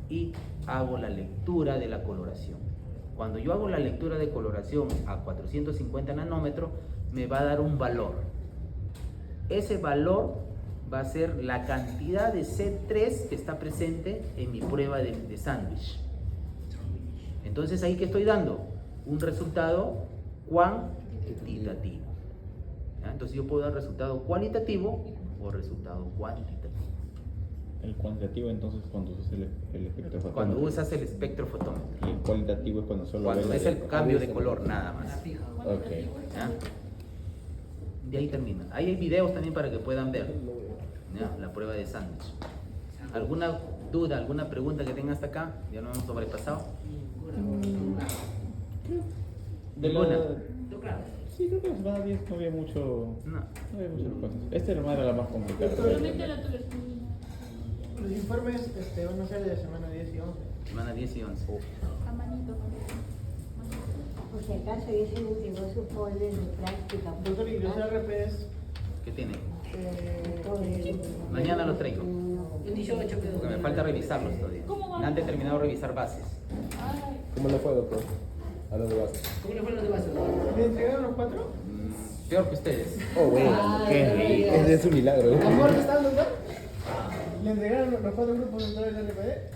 y hago la lectura de la coloración. Cuando yo hago la lectura de coloración a 450 nanómetros, me va a dar un valor. Ese valor va a ser la cantidad de C3 que está presente en mi prueba de sándwich. Entonces, ¿ahí qué estoy dando? Un resultado cuantitativo. ¿Ya? Entonces, yo puedo dar resultado cualitativo o resultado cuantitativo. El cuantitativo, entonces, cuando usas el espectrofotómetro. Cuando usas el espectrofotómetro. Y el cualitativo es cuando solo Cuando ves es el cambio de color, nada más. Ok. ¿Ya? De ahí termina. Ahí hay videos también para que puedan ver, ¿ya?, la prueba de sándwich. ¿Alguna duda, alguna pregunta que tenga hasta acá? Ya no hemos sobrepasado. ¿Ninguna? Sí, creo que la semana 10 no había mucho. No había muchas cosas. Esta era la más complicada. Solamente la tuberculosis. Los informes van a ser de semana 10 y 11. Semana 10 y 11. A manito. Por si acaso, ya se me entregó su folder de práctica. Doctor, ¿y los RPs? ¿Qué tiene? Pues, Mañana los traigo. El 18 quedó. Porque me falta revisarlos todavía. ¿Cómo va? Antes he terminado de revisar bases. Ay, ¿Cómo le fue, doctor? A los de base. ¿Cómo le fueron los de base? ¿Me entregaron los 4? Peor que ustedes. Oh, bueno, ese es un milagro. ¿Amor están, doctor? ¿Le entregaron los 4 grupos de todo el RPD?